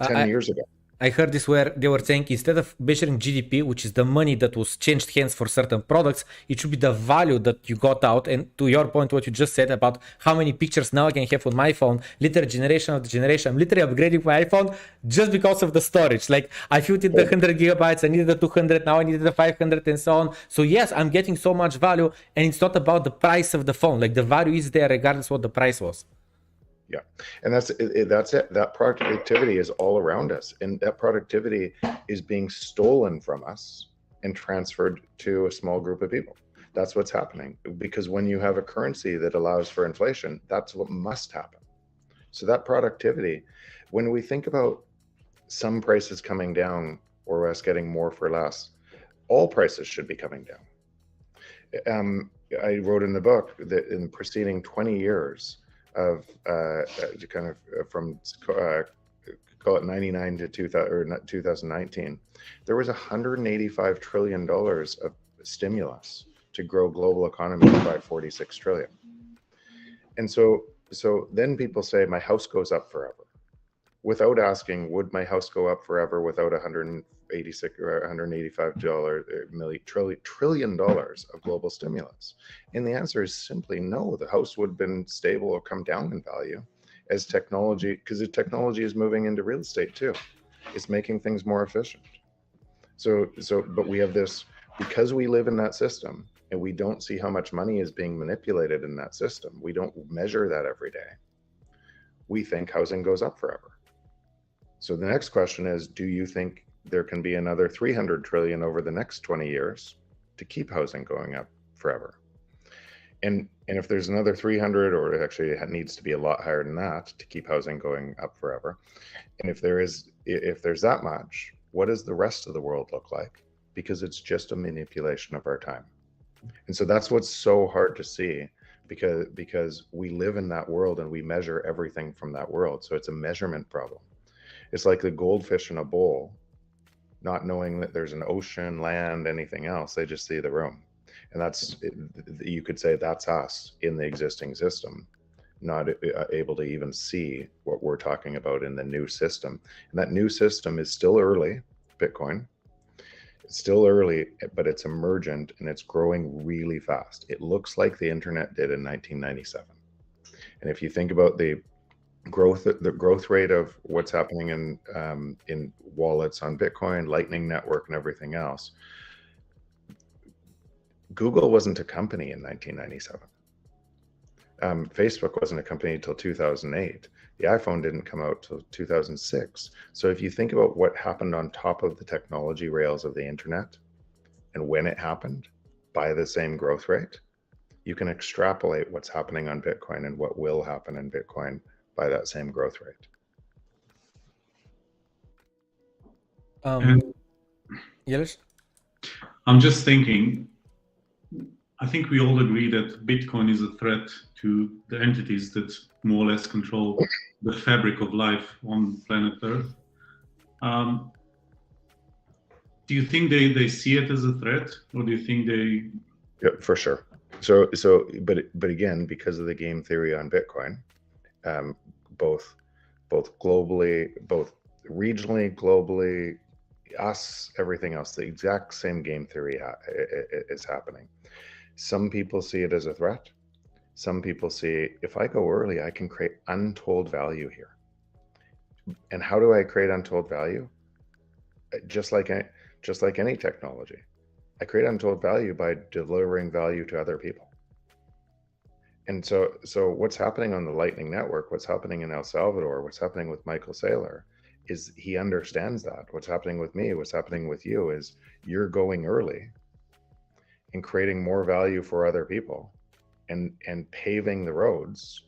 B: 10 years ago.
A: I heard this where they were saying instead of measuring GDP, which is the money that was changed hands for certain products, it should be the value that you got out. And to your point, what you just said about how many pictures now I can have on my phone, literally generation after generation, I'm literally upgrading my iPhone just because of the storage. Like I filled in the 100 gigabytes, I needed the 200, now I needed the 500 and so on. So yes, I'm getting so much value, and it's not about the price of the phone. Like the value is there regardless what the price was.
B: Yeah, and that's it. That productivity is all around us, and that productivity is being stolen from us and transferred to a small group of people. That's what's happening, because when you have a currency that allows for inflation, that's what must happen. So that productivity, when we think about some prices coming down or us getting more for less, all prices should be coming down. I wrote in the book that in the preceding 20 years of kind of from call it 99 to 2019, there was $185 trillion of stimulus to grow global economy by 46 trillion. And so then people say my house goes up forever, without asking, would my house go up forever without $185 trillion of global stimulus? And the answer is simply no. The house would have been stable or come down in value as technology, because the technology is moving into real estate too. It's making things more efficient. But we have this, because we live in that system and we don't see how much money is being manipulated in that system. We don't measure that every day. We think housing goes up forever. So the next question is, do you think there can be another 300 trillion over the next 20 years to keep housing going up forever? And if there's another 300, or actually it needs to be a lot higher than that to keep housing going up forever. And if there's that much, what does the rest of the world look like? Because it's just a manipulation of our time. And so that's what's so hard to see, because we live in that world and we measure everything from that world. So it's a measurement problem. It's like the goldfish in a bowl, not knowing that there's an ocean, land, anything else. They just see the room. And that's, you could say that's us in the existing system, not able to even see what we're talking about in the new system. And that new system is still early, Bitcoin. It's still early, but it's emergent and it's growing really fast. It looks like the internet did in 1997. And if you think about the growth rate of what's happening in wallets on Bitcoin, Lightning Network, and everything else, Google wasn't a company in 1997. Facebook wasn't a company until 2008. The iPhone didn't come out till 2006. So if you think about what happened on top of the technology rails of the internet and when it happened by the same growth rate, you can extrapolate what's happening on Bitcoin and what will happen in Bitcoin by that same growth rate.
A: Yes.
C: I'm just thinking, I think we all agree that Bitcoin is a threat to the entities that more or less control the fabric of life on planet Earth. Do you think they see it as a threat, or do you think they?
B: Yeah, for sure. But again, because of the game theory on Bitcoin, both globally, both regionally, globally, us, everything else, the exact same game theory is happening. Some people see it as a threat. Some people see, if I go early, I can create untold value here. And how do I create untold value? Just like any technology, I create untold value by delivering value to other people. And so what's happening on the Lightning Network, what's happening in El Salvador, what's happening with Michael Saylor, is he understands that. What's happening with me, what's happening with you is you're going early and creating more value for other people and paving the roads,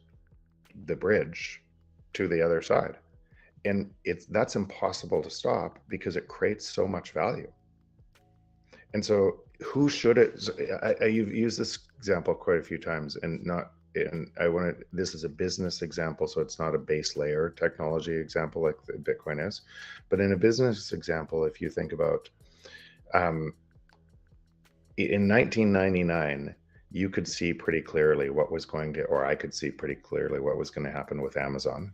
B: the bridge to the other side. And that's impossible to stop because it creates so much value. And so who should it, you've used this example quite a few times, this is a business example, so it's not a base layer technology example like the Bitcoin is. But in a business example, if you think about, in 1999, you could see pretty clearly what was going to, or I could see pretty clearly what was going to happen with Amazon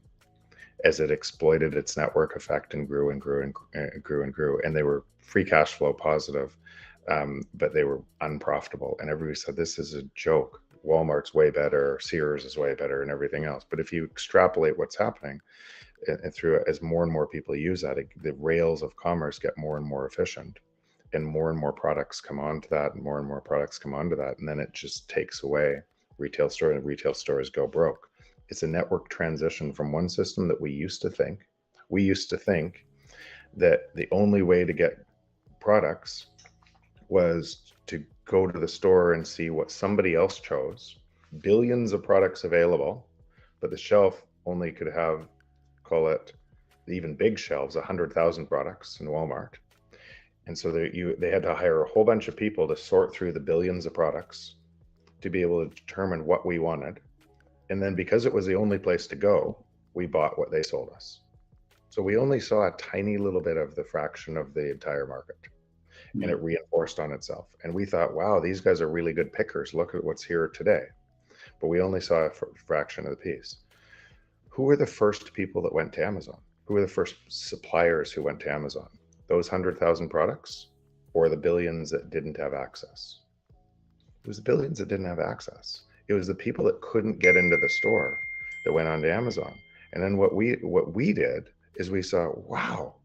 B: as it exploited its network effect and grew and grew and grew and grew. And they were free cash flow positive, but they were unprofitable. And everybody said, this is a joke. Walmart's way better, Sears is way better, and everything else. But if you extrapolate what's happening and through it, as more and more people use that, the rails of commerce get more and more efficient, and more products come onto that, and more products come onto that, and then it just takes away retail store, and retail stores go broke. It's a network transition from one system that we used to think that the only way to get products was to go to the store and see what somebody else chose. Billions of products available, but the shelf only could have, call it, even big shelves, 100,000 products in Walmart. And so they had to hire a whole bunch of people to sort through the billions of products to be able to determine what we wanted. And then because it was the only place to go, we bought what they sold us. So we only saw a tiny little bit of the fraction of the entire market. And it reinforced on itself. And we thought, wow, these guys are really good pickers. Look at what's here today. But we only saw a fraction of the piece. Who were the first people that went to Amazon? Who were the first suppliers who went to Amazon? Those 100,000 products, or the billions that didn't have access? It was the billions that didn't have access. It was the people that couldn't get into the store that went on to Amazon. And then what we did is we saw, wow,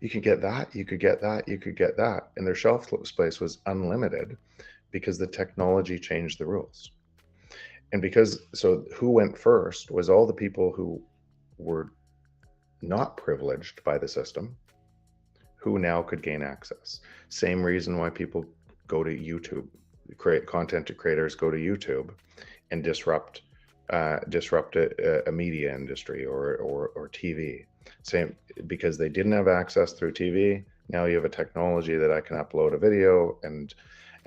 B: you could get that, you could get that, you could get that. And their shelf space was unlimited because the technology changed the rules. And so who went first was all the people who were not privileged by the system, who now could gain access. Same reason why people go to YouTube, content creators go to YouTube and disrupt a media industry or TV. Same, because they didn't have access through TV. Now you have a technology that I can upload a video, and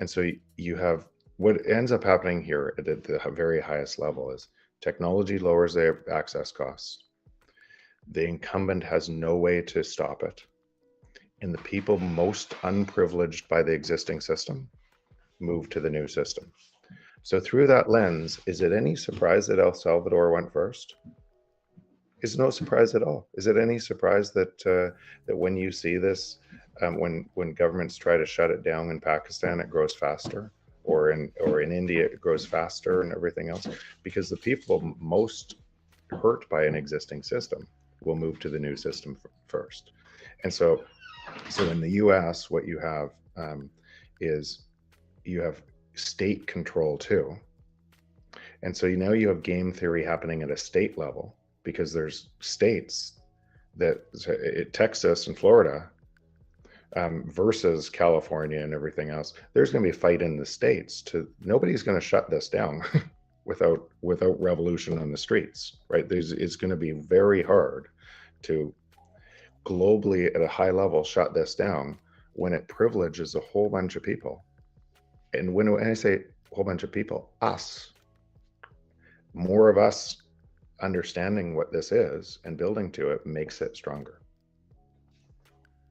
B: so you have, what ends up happening here at the very highest level is technology lowers their access costs. The incumbent has no way to stop it. And the people most unprivileged by the existing system move to the new system. So through that lens, is it any surprise that El Salvador went first? It's no surprise at all. Is it any surprise that that when you see this, when governments try to shut it down in Pakistan, it grows faster, or in India, it grows faster, and everything else? Because the people most hurt by an existing system will move to the new system first. And so in the US, what you have is you have state control too. And so now you have game theory happening at a state level, because there's states that, Texas and Florida, versus California and everything else. There's going to be a fight in the States nobody's going to shut this down without revolution on the streets, right? It's going to be very hard to globally at a high level shut this down when it privileges a whole bunch of people. And when I say a whole bunch of people, us, more of us understanding what this is and building to it makes it stronger.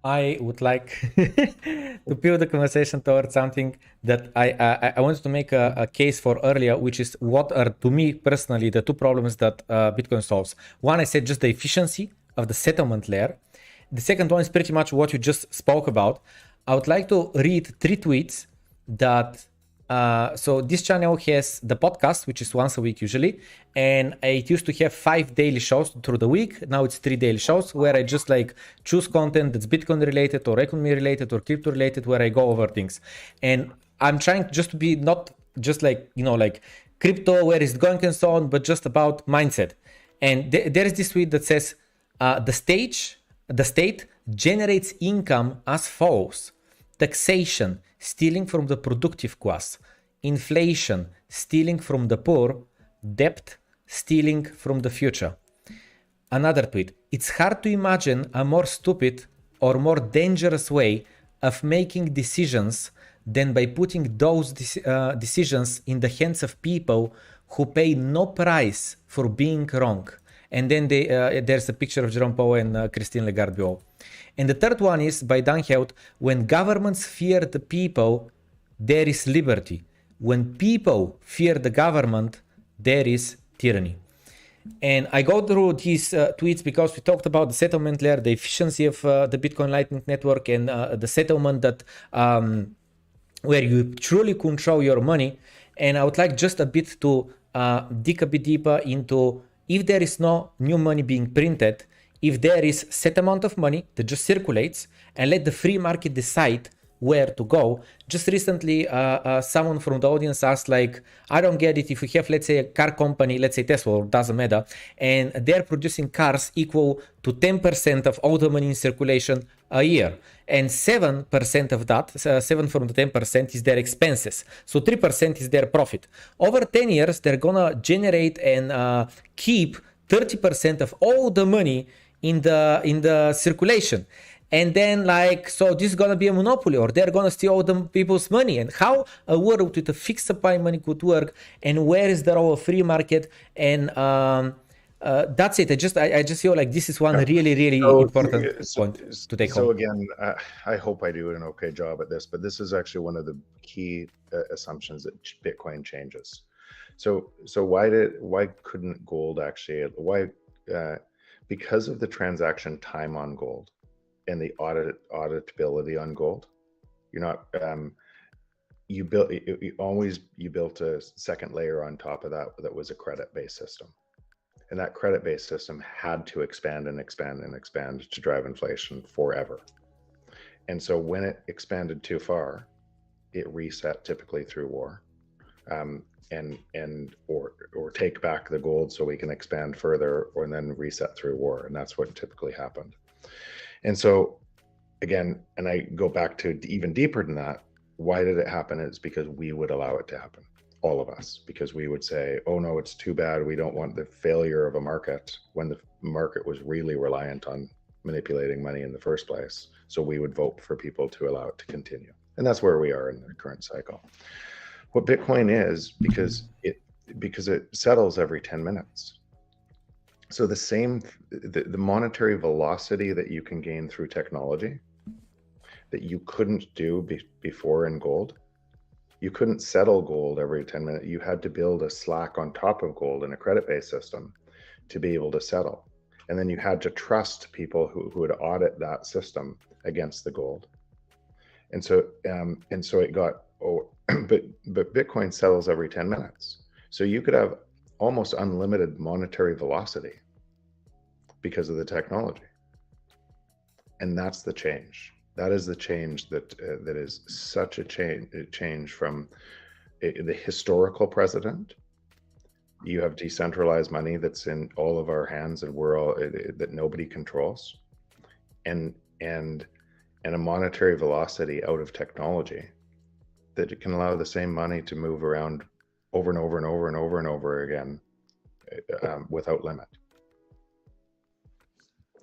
A: I would like to pivot the conversation towards something that I wanted to make a case for earlier, which is what are, to me personally, the two problems that Bitcoin solves. One, I said just the efficiency of the settlement layer. The second one is pretty much what you just spoke about. I would like to read 3 tweets that so this channel has the podcast, which is once a week usually, and it used to have 5 daily shows through the week. Now it's 3 daily shows where I just like choose content that's Bitcoin related or economy related or crypto related, where I go over things. And I'm trying just to be not just like, you know, like crypto, where is it going and so on, but just about mindset. And there is this tweet that says, the state generates income as follows: taxation, stealing from the productive class; inflation, stealing from the poor; debt, stealing from the future. Another tweet: it's hard to imagine a more stupid or more dangerous way of making decisions than by putting those decisions in the hands of people who pay no price for being wrong. And then there's a picture of Jerome Powell and Christine Lagarde below. And the third one is by Dan Held: when governments fear the people, there is liberty. When people fear the government, there is tyranny. And I go through these tweets because we talked about the settlement layer, the efficiency of the Bitcoin Lightning Network, and the settlement that where you truly control your money. And I would like just a bit to dig a bit deeper into, if there is no new money being printed, if there is set amount of money that just circulates, and let the free market decide where to go. Just recently, someone from the audience asked, like, I don't get it. If we have, let's say, a car company, let's say Tesla, or doesn't matter, and they're producing cars equal to 10% of all the money in circulation a year, and 7% of that, 7 from the 10% is their expenses. So 3% is their profit. Over 10 years, they're gonna generate and keep 30% of all the money in the circulation. And then, like, so this is gonna be a monopoly, or they're gonna steal all the people's money. And how a world with a fixed supply money could work, and where is the role of free market? And that's it. I just feel like this is one really important point to take home.
B: So again, I hope I do an okay job at this, but this is actually one of the key assumptions that Bitcoin changes. So why couldn't gold actually, because of the transaction time on gold and the auditability on gold, you're not, you built a second layer on top of that was a credit-based system. And that credit-based system had to expand and expand and expand to drive inflation forever. And so when it expanded too far, it reset typically through war. Or take back the gold so we can expand further, or then reset through war. And that's what typically happened. And so again, and I go back to even deeper than that, why did it happen? It's because we would allow it to happen, all of us, because we would say, oh no, it's too bad. We don't want the failure of a market, when the market was really reliant on manipulating money in the first place. So we would vote for people to allow it to continue. And that's where we are in the current cycle. What Bitcoin is, because it settles every 10 minutes. So the monetary velocity that you can gain through technology that you couldn't do before in gold, you couldn't settle gold every 10 minutes. You had to build a slack on top of gold in a credit-based system to be able to settle. And then you had to trust people who would audit that system against the gold. And so it got, but Bitcoin settles every 10 minutes. So you could have almost unlimited monetary velocity because of the technology. And that's the change. That is the change that is such a change from the historical precedent. You have decentralized money that's in all of our hands, and we're all that nobody controls, and and a monetary velocity out of technology that it can allow the same money to move around over and over and over and over and over again without limit,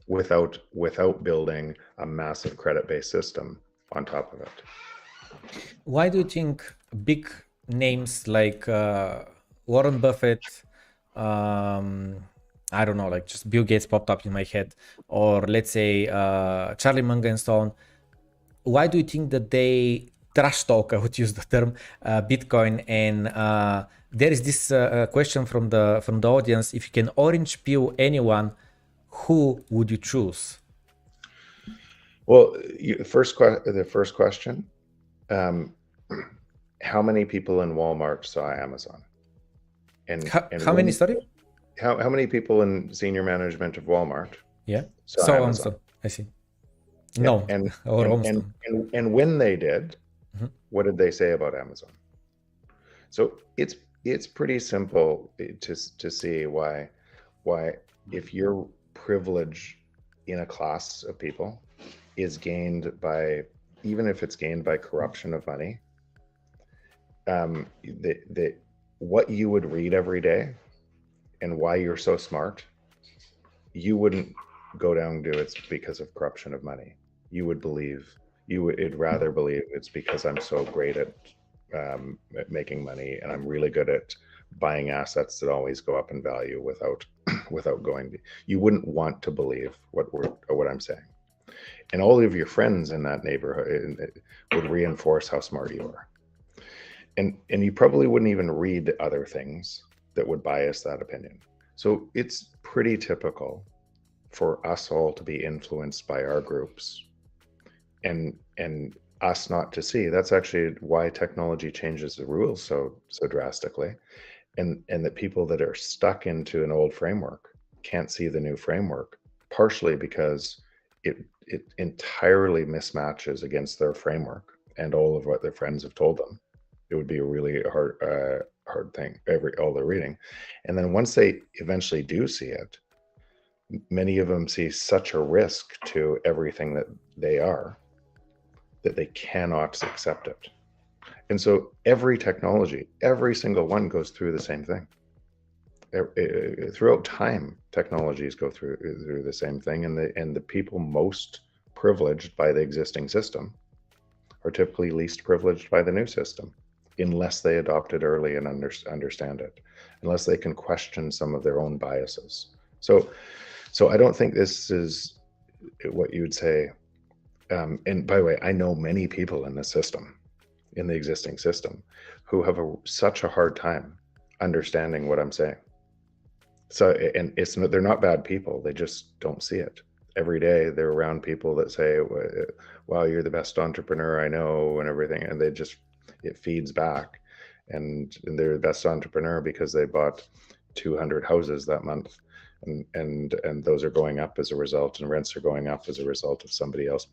B: without building a massive credit-based system on top of it.
A: Why do you think big names like Warren Buffett, I don't know, like just Bill Gates popped up in my head, or let's say Charlie Munger and so on, why do you think that they trash talk, I would use the term, Bitcoin? And there is this question from the audience: if you can orange peel anyone, who would you choose?
B: Well, the first question, how many people in Walmart saw Amazon? And
A: how many, sorry?
B: How many people in senior management of Walmart?
A: Yeah,
B: saw Amazon?
A: I see. No,
B: and when they did, what did they say about Amazon? So it's pretty simple to see why if your privilege in a class of people is gained by, even if it's gained by corruption of money, what you would read every day and why you're so smart, you wouldn't go down to it's because of corruption of money. You'd rather believe it's because I'm so great at making money, and I'm really good at buying assets that always go up in value without going. You wouldn't want to believe what I'm saying, and all of your friends in that neighborhood would reinforce how smart you are, and you probably wouldn't even read other things that would bias that opinion. So it's pretty typical for us all to be influenced by our groups, and us not to see. That's actually why technology changes the rules so drastically, and that people that are stuck into an old framework can't see the new framework, partially because it entirely mismatches against their framework and all of what their friends have told them. It would be a really hard thing, all they're reading. And then once they eventually do see it, many of them see such a risk to everything that they are that they cannot accept it. And so every technology, every single one goes through the same thing. Throughout time, technologies go through the same thing, and the people most privileged by the existing system are typically least privileged by the new system, unless they adopt it early and understand it, unless they can question some of their own biases. So I don't think this is what you would say. And by the way, I know many people in the system, in the existing system, who have such a hard time understanding what I'm saying. So, and they're not bad people. They just don't see it. Every day they're around people that say, wow, you're the best entrepreneur I know and everything. And it feeds back, and they're the best entrepreneur because they bought 200 houses that month. And those are going up as a result, and rents are going up as a result of somebody else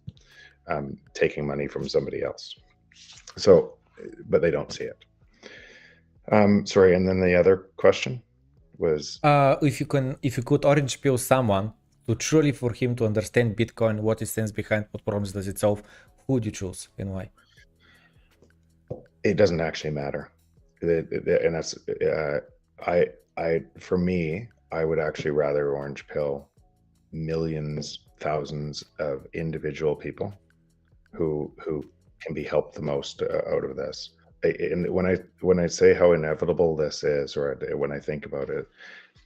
B: taking money from somebody else. So, but they don't see it. Sorry, and then the other question was
A: if you could orange peel someone to truly for him to understand Bitcoin, what it stands behind, what problems does it solve, who would you choose and why?
B: It doesn't actually matter, and that's for me. I would actually rather orange pill millions, thousands of individual people who can be helped the most out of this. And when I say how inevitable this is, or when I think about it,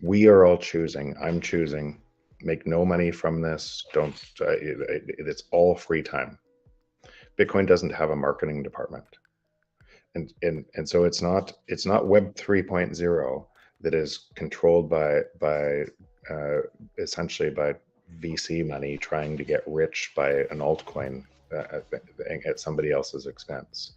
B: we are all choosing. I'm choosing. Make no money from this. Don't. It's all free time. Bitcoin doesn't have a marketing department, and so it's not Web 3.0 that is controlled by essentially by VC money trying to get rich by an altcoin at somebody else's expense.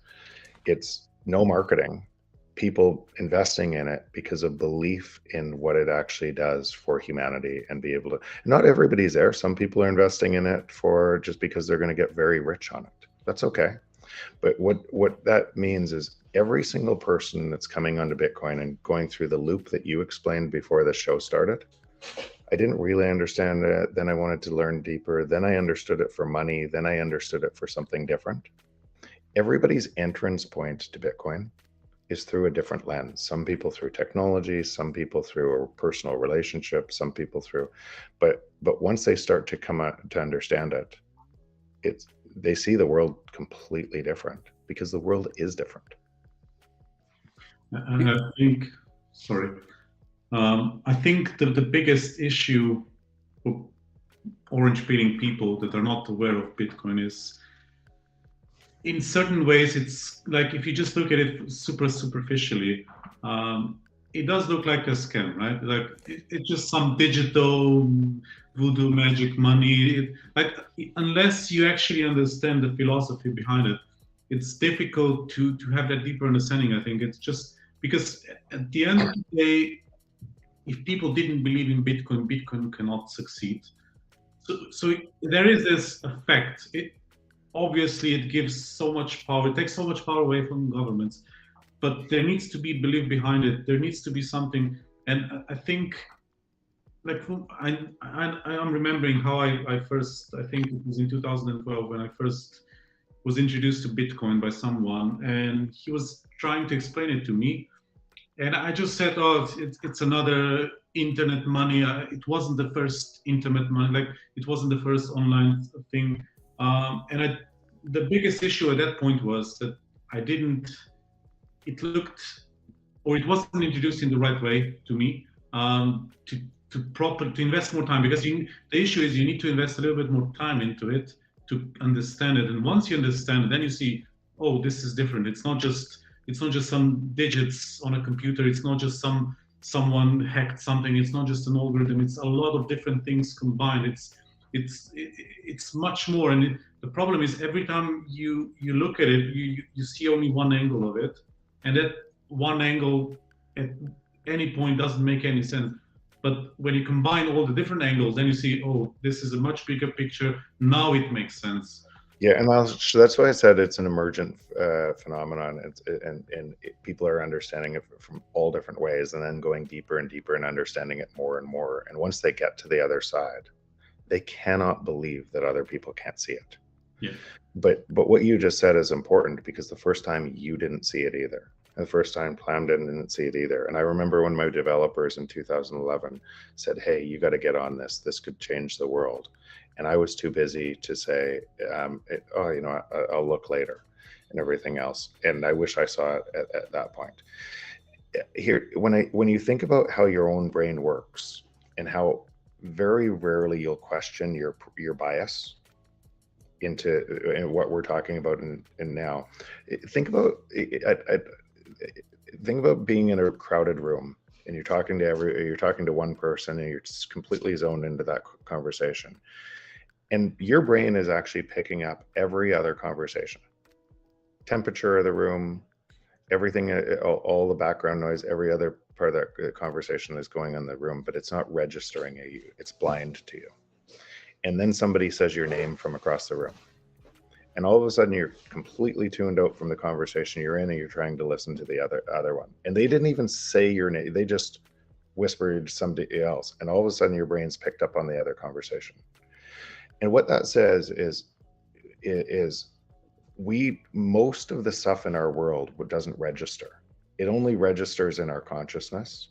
B: It's no marketing, people investing in it because of belief in what it actually does for humanity, and be able to, not everybody's there. Some people are investing in it for just because they're going to get very rich on it. That's okay. But what that means is every single person that's coming onto Bitcoin and going through the loop that you explained before the show started, I didn't really understand it. Then I wanted to learn deeper. Then I understood it for money. Then I understood it for something different. Everybody's entrance point to Bitcoin is through a different lens. Some people through technology, some people through a personal relationship, some people through, but once they start to come out to understand it, they see the world completely different, because the world is different.
C: And I think, I think the biggest issue for orange peeling people that are not aware of Bitcoin is, in certain ways, it's like, if you just look at it super superficially, it does look like a scam, right? Like it's just some digital voodoo magic money. Unless you actually understand the philosophy behind it, it's difficult to have that deeper understanding. I think it's just because at the end of the day, if people didn't believe in Bitcoin, Bitcoin cannot succeed. So there is this effect. Obviously, it gives so much power. It takes so much power away from governments, but there needs to be belief behind it. There needs to be something. And I think, like, I'm remembering how I first, I think it was in 2012 when I first was introduced to Bitcoin by someone, and he was trying to explain it to me. And I just said, oh, it's another internet money. It wasn't the first internet money. Like, it wasn't the first online thing. The biggest issue at that point was that it wasn't introduced in the right way to me, to invest more time, because the issue is you need to invest a little bit more time into it to understand it. And once you understand it, then you see, oh, this is different. It's not just some digits on a computer. It's not just someone hacked something. It's not just an algorithm. It's a lot of different things combined. It's much more. And the problem is, every time you look at it, you see only one angle of it, and that one angle at any point doesn't make any sense. But when you combine all the different angles, then you see, oh, this is a much bigger picture. Now it makes sense.
B: Yeah, and that's why I said it's an emergent phenomenon, and people are understanding it from all different ways, and then going deeper and deeper and understanding it more and more. And once they get to the other side, they cannot believe that other people can't see it.
C: Yeah.
B: But what you just said is important, because the first time you didn't see it either. The first time Plamen didn't see it either. And I remember when my developers in 2011 said, hey, you got to get on this. This could change the world. And I was too busy to say, I'll look later and everything else. And I wish I saw it at that point. Here, when you think about how your own brain works, and how very rarely you'll question your bias into what we're talking about in now. Think about being in a crowded room, and you're talking to one person, and you're just completely zoned into that conversation. And your brain is actually picking up every other conversation, temperature of the room, everything, all the background noise, every other part of that conversation is going on in the room, but it's not registering at you. It's blind to you. And then somebody says your name from across the room, and all of a sudden you're completely tuned out from the conversation you're in, and you're trying to listen to the other one. And they didn't even say your name. They just whispered somebody else. And all of a sudden your brain's picked up on the other conversation. And what that says is most of the stuff in our world doesn't register. It only registers in our consciousness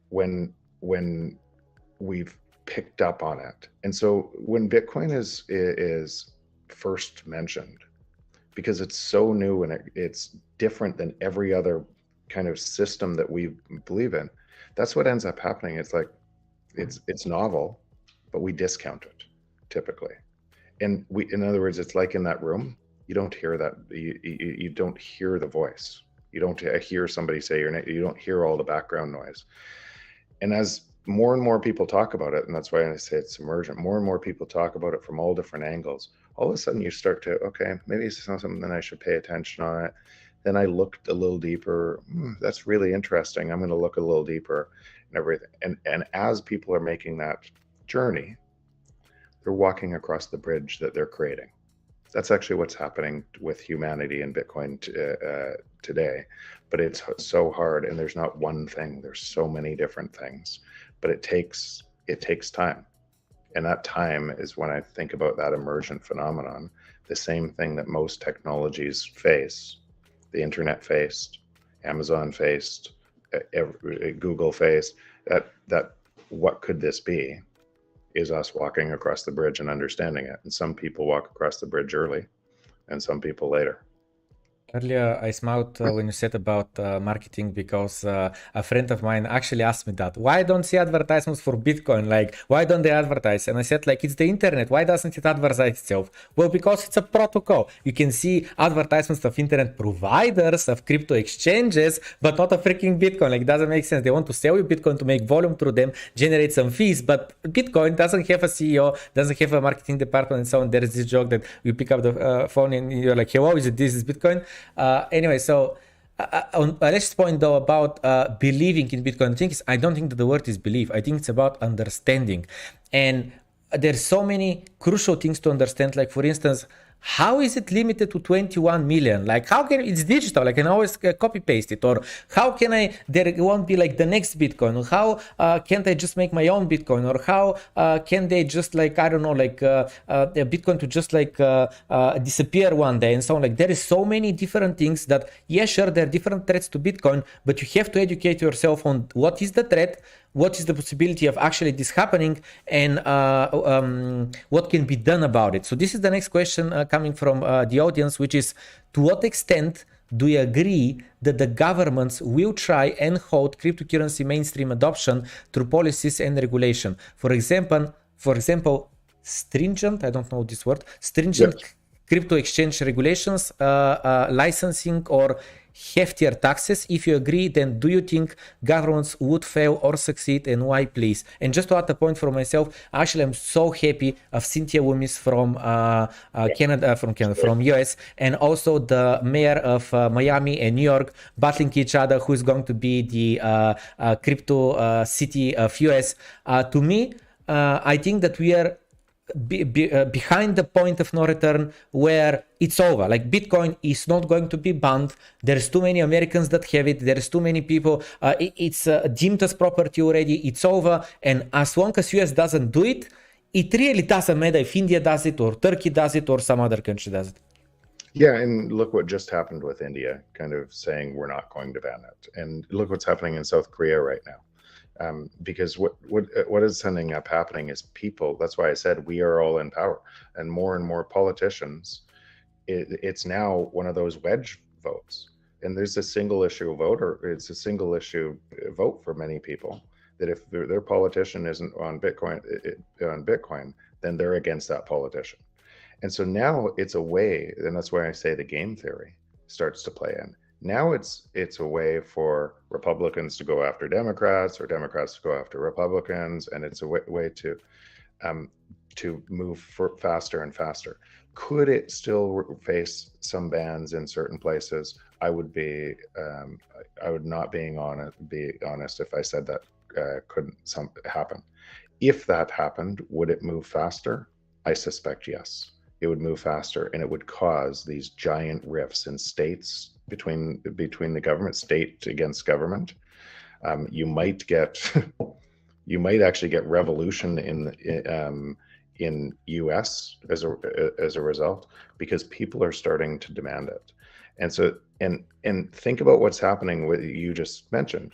B: when we've picked up on it. And so when Bitcoin is first mentioned, because it's so new and it's different than every other kind of system that we believe in, that's what ends up happening. It's like, it's novel, but we discount it typically. And in other words, it's like in that room, you don't hear that, you don't hear the voice. You don't hear somebody say your name. You don't hear all the background noise. And as more and more people talk about it, and that's why I say it's emergent, more and more people talk about it from all different angles, all of a sudden you start to, okay, maybe it's something that I should pay attention on it. Then I looked a little deeper. That's really interesting. I'm going to look a little deeper and everything. And as people are making that journey, they're walking across the bridge that they're creating. That's actually what's happening with humanity and Bitcoin today. But it's so hard, and there's not one thing. There's so many different things. But it takes it takes time. And that time is when I think about that emergent phenomenon, the same thing that most technologies face, the internet faced, Amazon faced, Google faced, that what could this be is us walking across the bridge and understanding it. And some people walk across the bridge early and some people later.
A: Earlier, I smiled when you said about marketing because a friend of mine actually asked me that. Why don't see advertisements for Bitcoin? Like, why don't they advertise? And I said, like, it's the internet. Why doesn't it advertise itself? Well, because it's a protocol. You can see advertisements of internet providers, of crypto exchanges, but not a freaking Bitcoin. Like, it doesn't make sense. They want to sell you Bitcoin to make volume through them, generate some fees, but Bitcoin doesn't have a CEO, doesn't have a marketing department and so on. There is this joke that you pick up the phone and you're like, hello, this is Bitcoin? Anyway, so on Alex's point though about believing in Bitcoin, I don't think that the word is belief. I think it's about understanding. And there's so many crucial things to understand. Like, for instance, how is it limited to 21 million? Like, how can it's digital? I can always copy paste it. Or how can there won't be like the next Bitcoin? Or how can't I just make my own Bitcoin? Or how can they just like, I don't know, like Bitcoin to just like disappear one day and so on? Like, there is so many different things that, yeah, sure, there are different threats to Bitcoin, but you have to educate yourself on what is the threat, what is the possibility of actually this happening, and what can be done about it. So this is the next question coming from the audience, which is, to what extent do you agree that the governments will try and hold cryptocurrency mainstream adoption through policies and regulation? For example, stringent, I don't know this word, stringent crypto exchange regulations, licensing, or heftier taxes? If you agree, then do you think governments would fail or succeed, and why, please? And just to add a point for myself, actually, I'm so happy of Cynthia Woomis from from US, and also the mayor of Miami and New York battling each other, who is going to be the crypto city of US. To me, I think that we are behind the point of no return, where it's over. Like, Bitcoin is not going to be banned. There's too many Americans that have it. There's too many people. It's deemed as property already. It's over. And as long as US doesn't do it, it really doesn't matter if India does it, or Turkey does it, or some other country does it.
B: Yeah, and look what just happened with India, kind of saying we're not going to ban it. And look what's happening in South Korea right now. Because what is ending up happening is people, that's why I said we are all in power, and more politicians, it's now one of those wedge votes. And there's a single issue vote, or it's a single issue vote for many people, that if their politician isn't on Bitcoin, then they're against that politician. And so now it's a way, and that's why I say the game theory starts to play in. Now it's a way for Republicans to go after Democrats, or Democrats to go after Republicans, and it's a way to move faster and faster. Could it still face some bans in certain places? I would not be honest if I said that couldn't happen. If that happened, would it move faster? I suspect yes. It would move faster, and it would cause these giant rifts in states between the government, state against government. You might actually get revolution in US as a result, because people are starting to demand it. And so and think about what's happening with you just mentioned.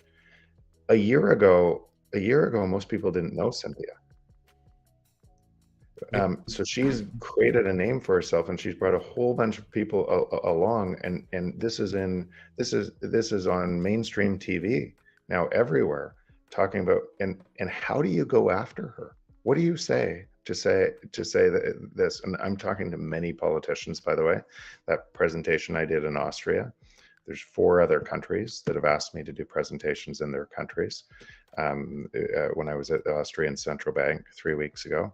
B: A year ago, most people didn't know Cynthia. So she's created a name for herself, and she's brought a whole bunch of people along, and this is on mainstream TV now everywhere, talking about, and how do you go after her? What do you say to say that this? And I'm talking to many politicians, by the way. That presentation I did in Austria, there's 4 other countries that have asked me to do presentations in their countries. When I was at the Austrian Central Bank 3 weeks ago.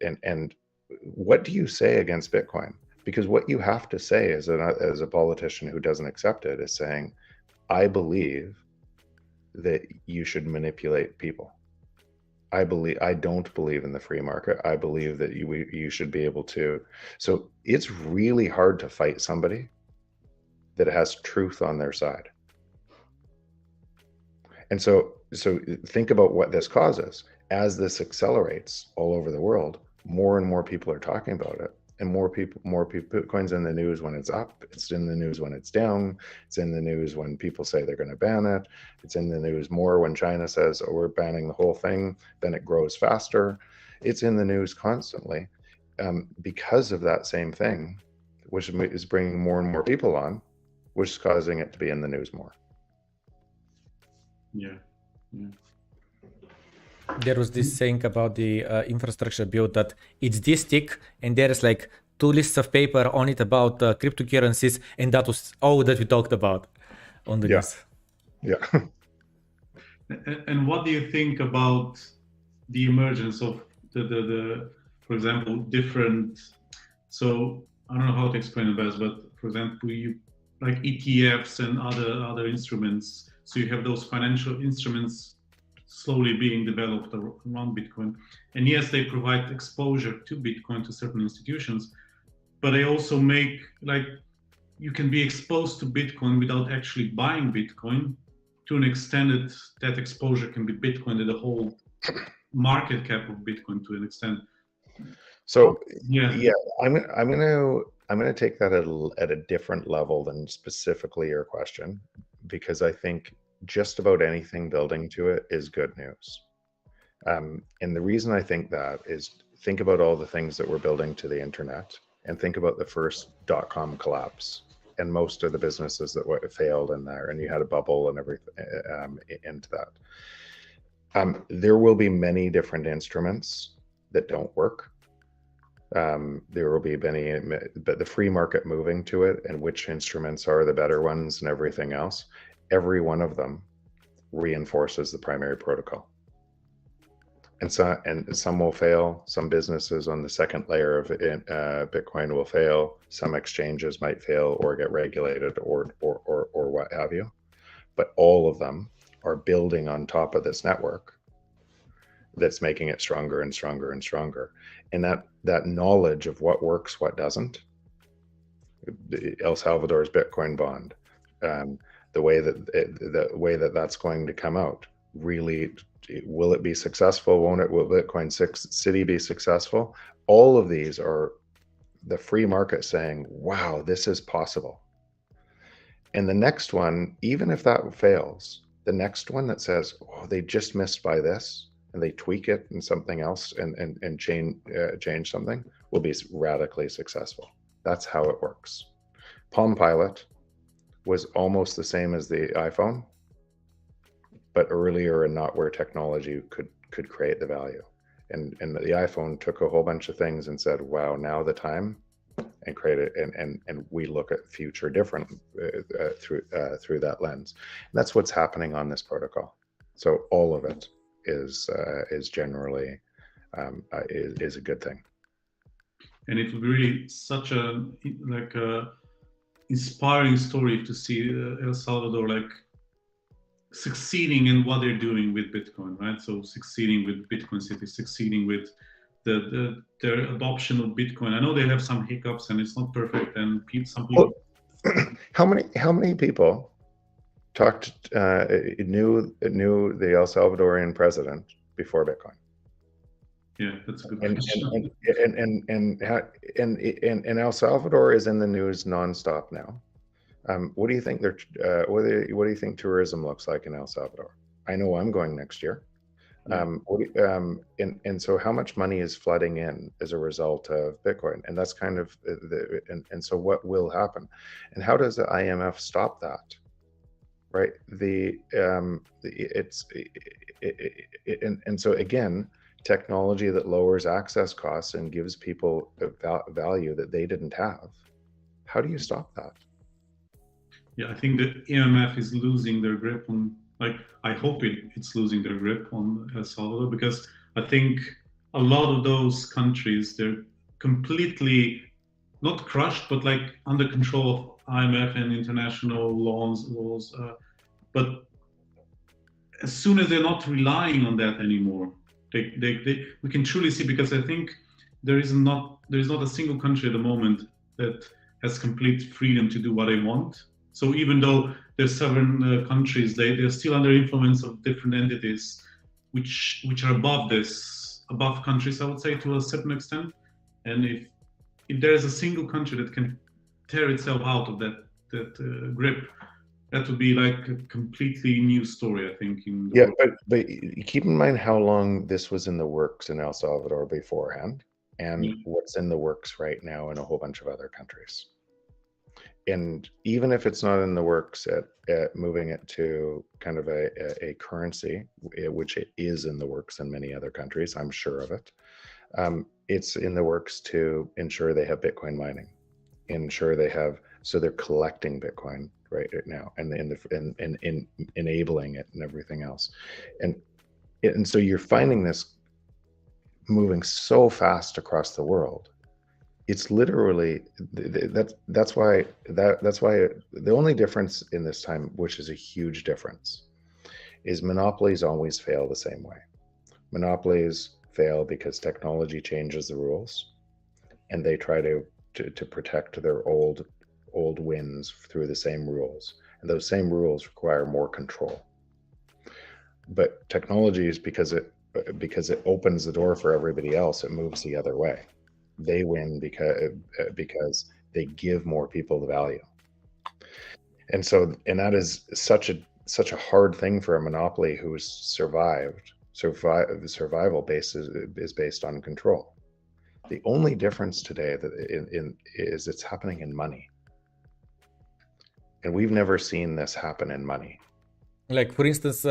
B: And what do you say against Bitcoin? Because what you have to say as a politician who doesn't accept it is saying, I believe that you should manipulate people. I don't believe in the free market. I believe that you should be able to. So it's really hard to fight somebody that has truth on their side. And so think about what this causes. As this accelerates all over the world, more and more people are talking about it, and more people, Bitcoin's in the news when it's up, it's in the news when it's down, it's in the news when people say they're going to ban it, it's in the news more when China says, oh, we're banning the whole thing, then it grows faster. It's in the news constantly because of that same thing, which is bringing more and more people on, which is causing it to be in the news more.
C: Yeah.
A: There was this saying about the infrastructure bill that it's this thick and there is like 2 lists of paper on it about cryptocurrencies, and that was all that we talked about on the news.
B: Yeah.
C: And what do you think about the emergence of the for example, different, so I don't know how to explain it best, but for example, you like ETFs and other instruments. So you have those financial instruments slowly being developed around Bitcoin. And yes, they provide exposure to Bitcoin to certain institutions, but they also make, like, you can be exposed to Bitcoin without actually buying Bitcoin to an extent that exposure can be Bitcoin to the whole market cap of Bitcoin to an extent.
B: So yeah, I'm gonna take that at a different level than specifically your question, because I think just about anything building to it is good news. And the reason I think that is, think about all the things that we're building to the internet, and think about the first .com collapse and most of the businesses that failed in there, and you had a bubble and everything into that. There will be many different instruments that don't work. There will be many, but the free market moving to it and which instruments are the better ones and everything else, every one of them reinforces the primary protocol. And some will fail. Some businesses on the second layer of Bitcoin will fail. Some exchanges might fail or get regulated or what have you. But all of them are building on top of this network that's making it stronger and stronger and stronger. And that knowledge of what works, what doesn't, El Salvador's Bitcoin bond, the way that that's going to come out, really, will it be successful? Won't it? Will Bitcoin City be successful? All of these are the free market saying, wow, this is possible. And the next one, even if that fails, the next one that says, oh, they just missed by this, and they tweak it and something else and change something, will be radically successful. That's how it works. Palm Pilot was almost the same as the iPhone, but earlier and not where technology could create the value. And the iPhone took a whole bunch of things and said, wow, now the time, and create it, and we look at future different through that lens. And that's what's happening on this protocol. So all of it is generally is a good thing.
C: And it would be really such a inspiring story to see El Salvador succeeding in what they're doing with Bitcoin, right? So succeeding with Bitcoin City, succeeding with their adoption of Bitcoin. I know they have some hiccups and it's not perfect, and some people.
B: Well, how many people knew the El Salvadorian president before Bitcoin?
C: Yeah, that's a good question.
B: And El Salvador is in the news nonstop now. What do you think what do you think tourism looks like in El Salvador? I know I'm going next year. And so how much money is flooding in as a result of Bitcoin? And that's kind of and so what will happen? And how does the IMF stop that? Right? And so again, technology that lowers access costs and gives people a value that they didn't have. How do you stop that?
C: Yeah, I think the IMF is losing their grip on, I hope it's losing their grip on El Salvador, because I think a lot of those countries, they're completely not crushed, but under control of IMF and international laws. But as soon as they're not relying on that anymore, we can truly see, because I think there is not a single country at the moment that has complete freedom to do what they want. So even though there's sovereign countries, they're still under influence of different entities which are above countries, I would say, to a certain extent. And if there is a single country that can tear itself out of that grip, that would be like a completely new story, I think.
B: But keep in mind how long this was in the works in El Salvador beforehand, and what's in the works right now in a whole bunch of other countries. And even if it's not in the works at moving it to kind of a currency, which it is in the works in many other countries, I'm sure of it. It's in the works to ensure they have Bitcoin mining, ensure they have, so they're collecting Bitcoin right now and enabling it and everything else. And so you're finding this moving so fast across the world. It's literally, that's why the only difference in this time, which is a huge difference, is monopolies always fail the same way. Monopolies fail because technology changes the rules, and they try to protect their old wins through the same rules, and those same rules require more control. But technology is because it opens the door for everybody else, it moves the other way. They win because they give more people the value, and that is such a hard thing for a monopoly who's survived. The survival base is based on control. The only difference today is it's happening in money, and we've never seen this happen in money.
A: Like, for instance,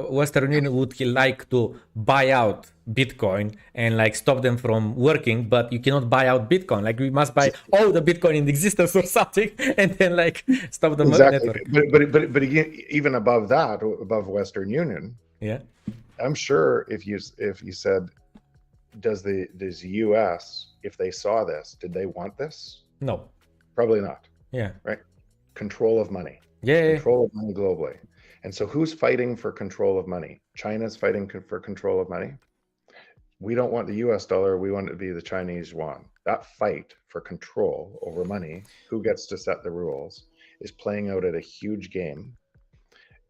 A: Western Union would like to buy out Bitcoin and like stop them from working, but you cannot buy out Bitcoin. Like, we must buy all the Bitcoin in existence or something, and then like stop the network.
B: But again, even above that, above Western Union, I'm sure if you said, does US, if they saw this, did they want this?
A: No,
B: probably not. Right. Control of money. Control of money globally. And so who's fighting for control of money? China's fighting for control of money. We don't want the US dollar, we want it to be the Chinese yuan. That fight for control over money, who gets to set the rules, is playing out at a huge game.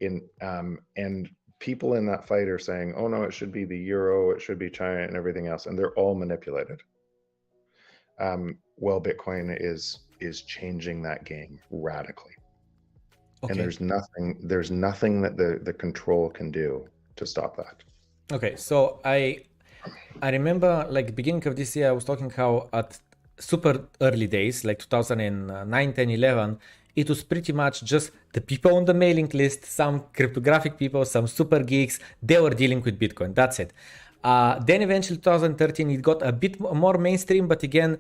B: And people in that fight are saying, oh no, it should be the euro, it should be China and everything else. And they're all manipulated. Well, Bitcoin is changing that game radically. Okay. And there's nothing that the control can do to stop that.
A: Okay, so I remember like beginning of this year, I was talking how at super early days, like 2009, 10, 11, it was pretty much just the people on the mailing list, some cryptographic people, some super geeks, they were dealing with Bitcoin. That's it. Then eventually 2013 it got a bit more mainstream, but again,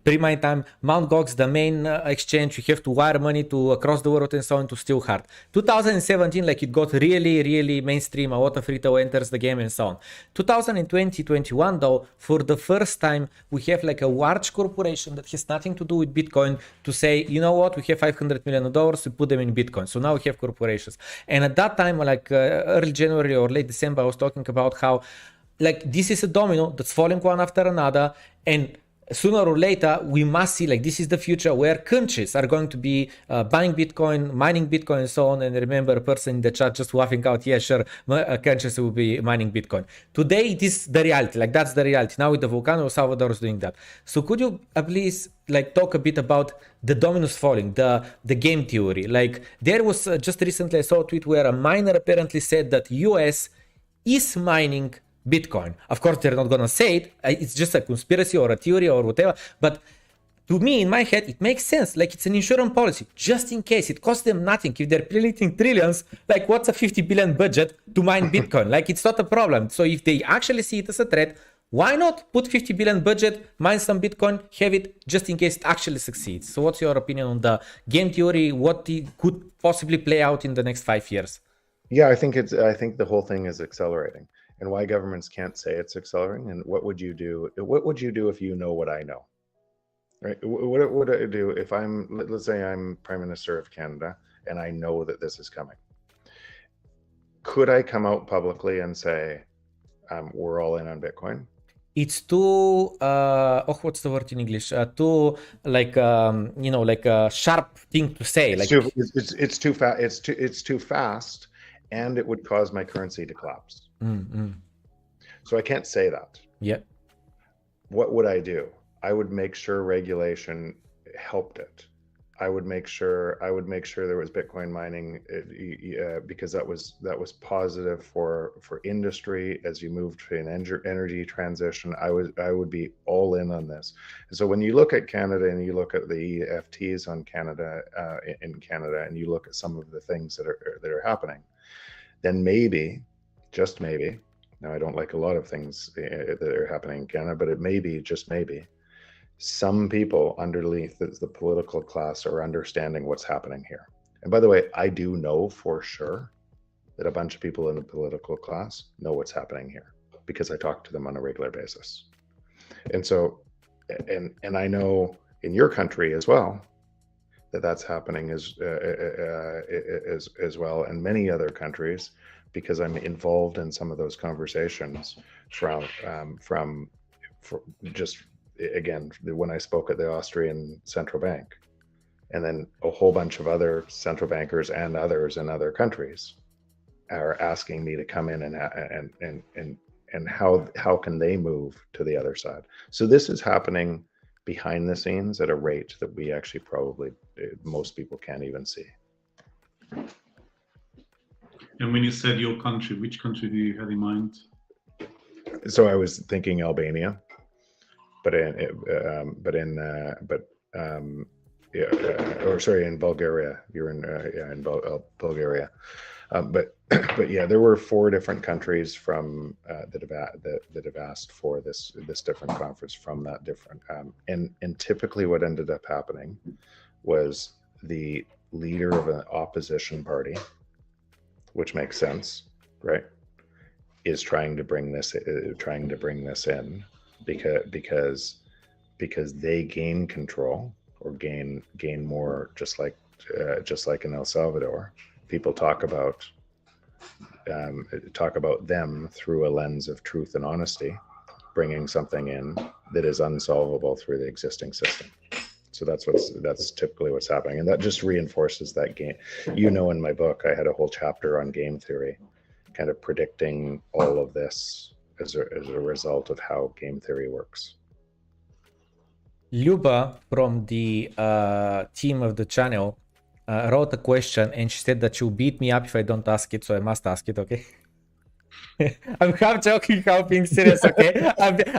A: pre my time, Mt. Gox, the main exchange, you have to wire money to across the world and so on, to still hard. 2017, like it got really mainstream, a lot of retail enters the game and so on. 2020, 21 though, for the first time, we have like a large corporation that has nothing to do with Bitcoin to say, you know what, we have $500 million, we put them in Bitcoin. So now we have corporations. And at that time, like early January or late December, I was talking about how like this is a domino that's falling one after another, and sooner or later we must see like this is the future where countries are going to be buying Bitcoin, mining Bitcoin and so on. And remember a person in the chat just laughing out, yeah sure, countries will be mining Bitcoin. Today it is the reality, like that's the reality. Now with the volcano, El Salvador is doing that. So could you please like talk a bit about the dominoes falling, the game theory? Like there was just recently I saw a tweet where a miner apparently said that US is mining Bitcoin. Of course, they're not gonna say it. It's just a conspiracy or a theory or whatever. But to me, in my head, it makes sense. Like it's an insurance policy, just in case. It costs them nothing. If they're printing trillions, like what's a 50 billion budget to mine Bitcoin? Like it's not a problem. So if they actually see it as a threat, why not put 50 billion budget, mine some Bitcoin, have it just in case it actually succeeds? So what's your opinion on the game theory? What could possibly play out in the next 5 years?
B: Yeah, I think the whole thing is accelerating. And why governments can't say it's accelerating, and what would you do? What would you do if you know what I know? Right? What would I do if let's say I'm Prime Minister of Canada and I know that this is coming? Could I come out publicly and say, we're all in on Bitcoin?
A: It's too, what's the word in English? Too like, like a sharp thing to say.
B: It's too fast, and it would cause my currency to collapse. So I can't say that.
A: Yeah.
B: What would I do? I would make sure regulation helped it. I would make sure there was Bitcoin mining because that was positive for industry as you moved to an energy transition. I would be all in on this. And so when you look at Canada and you look at the EFTs on Canada in Canada and you look at some of the things that are happening, then maybe, just maybe. Now I don't like a lot of things that are happening in Canada, but it may be, just maybe, some people underneath the political class are understanding what's happening here. And by the way, I do know for sure that a bunch of people in the political class know what's happening here because I talk to them on a regular basis. And so, and I know in your country as well, that's happening as well, and many other countries, because I'm involved in some of those conversations from just, again, when I spoke at the Austrian Central Bank, and then a whole bunch of other central bankers and others in other countries are asking me to come in and how can they move to the other side. So this is happening behind the scenes at a rate that we actually probably, most people can't even see.
C: And when you said your country, which country do you have in mind?
B: So I was thinking Albania. In Bulgaria. You're in Bulgaria. But yeah, there were 4 different countries from that have asked for this different conference from that different. And typically, what ended up happening was the leader of an opposition party, which makes sense, right, is trying to bring this in. Because they gain control or gain more, just like in El Salvador, people talk about them through a lens of truth and honesty, bringing something in that is unsolvable through the existing system. So that's typically what's happening, and that just reinforces that game. In my book, I had a whole chapter on game theory, kind of predicting all of this as a result of how game theory works.
A: Luba from the team of the channel wrote a question, and she said that she'll beat me up if I don't ask it, so I must ask it, okay? I'm half joking, half being serious, okay?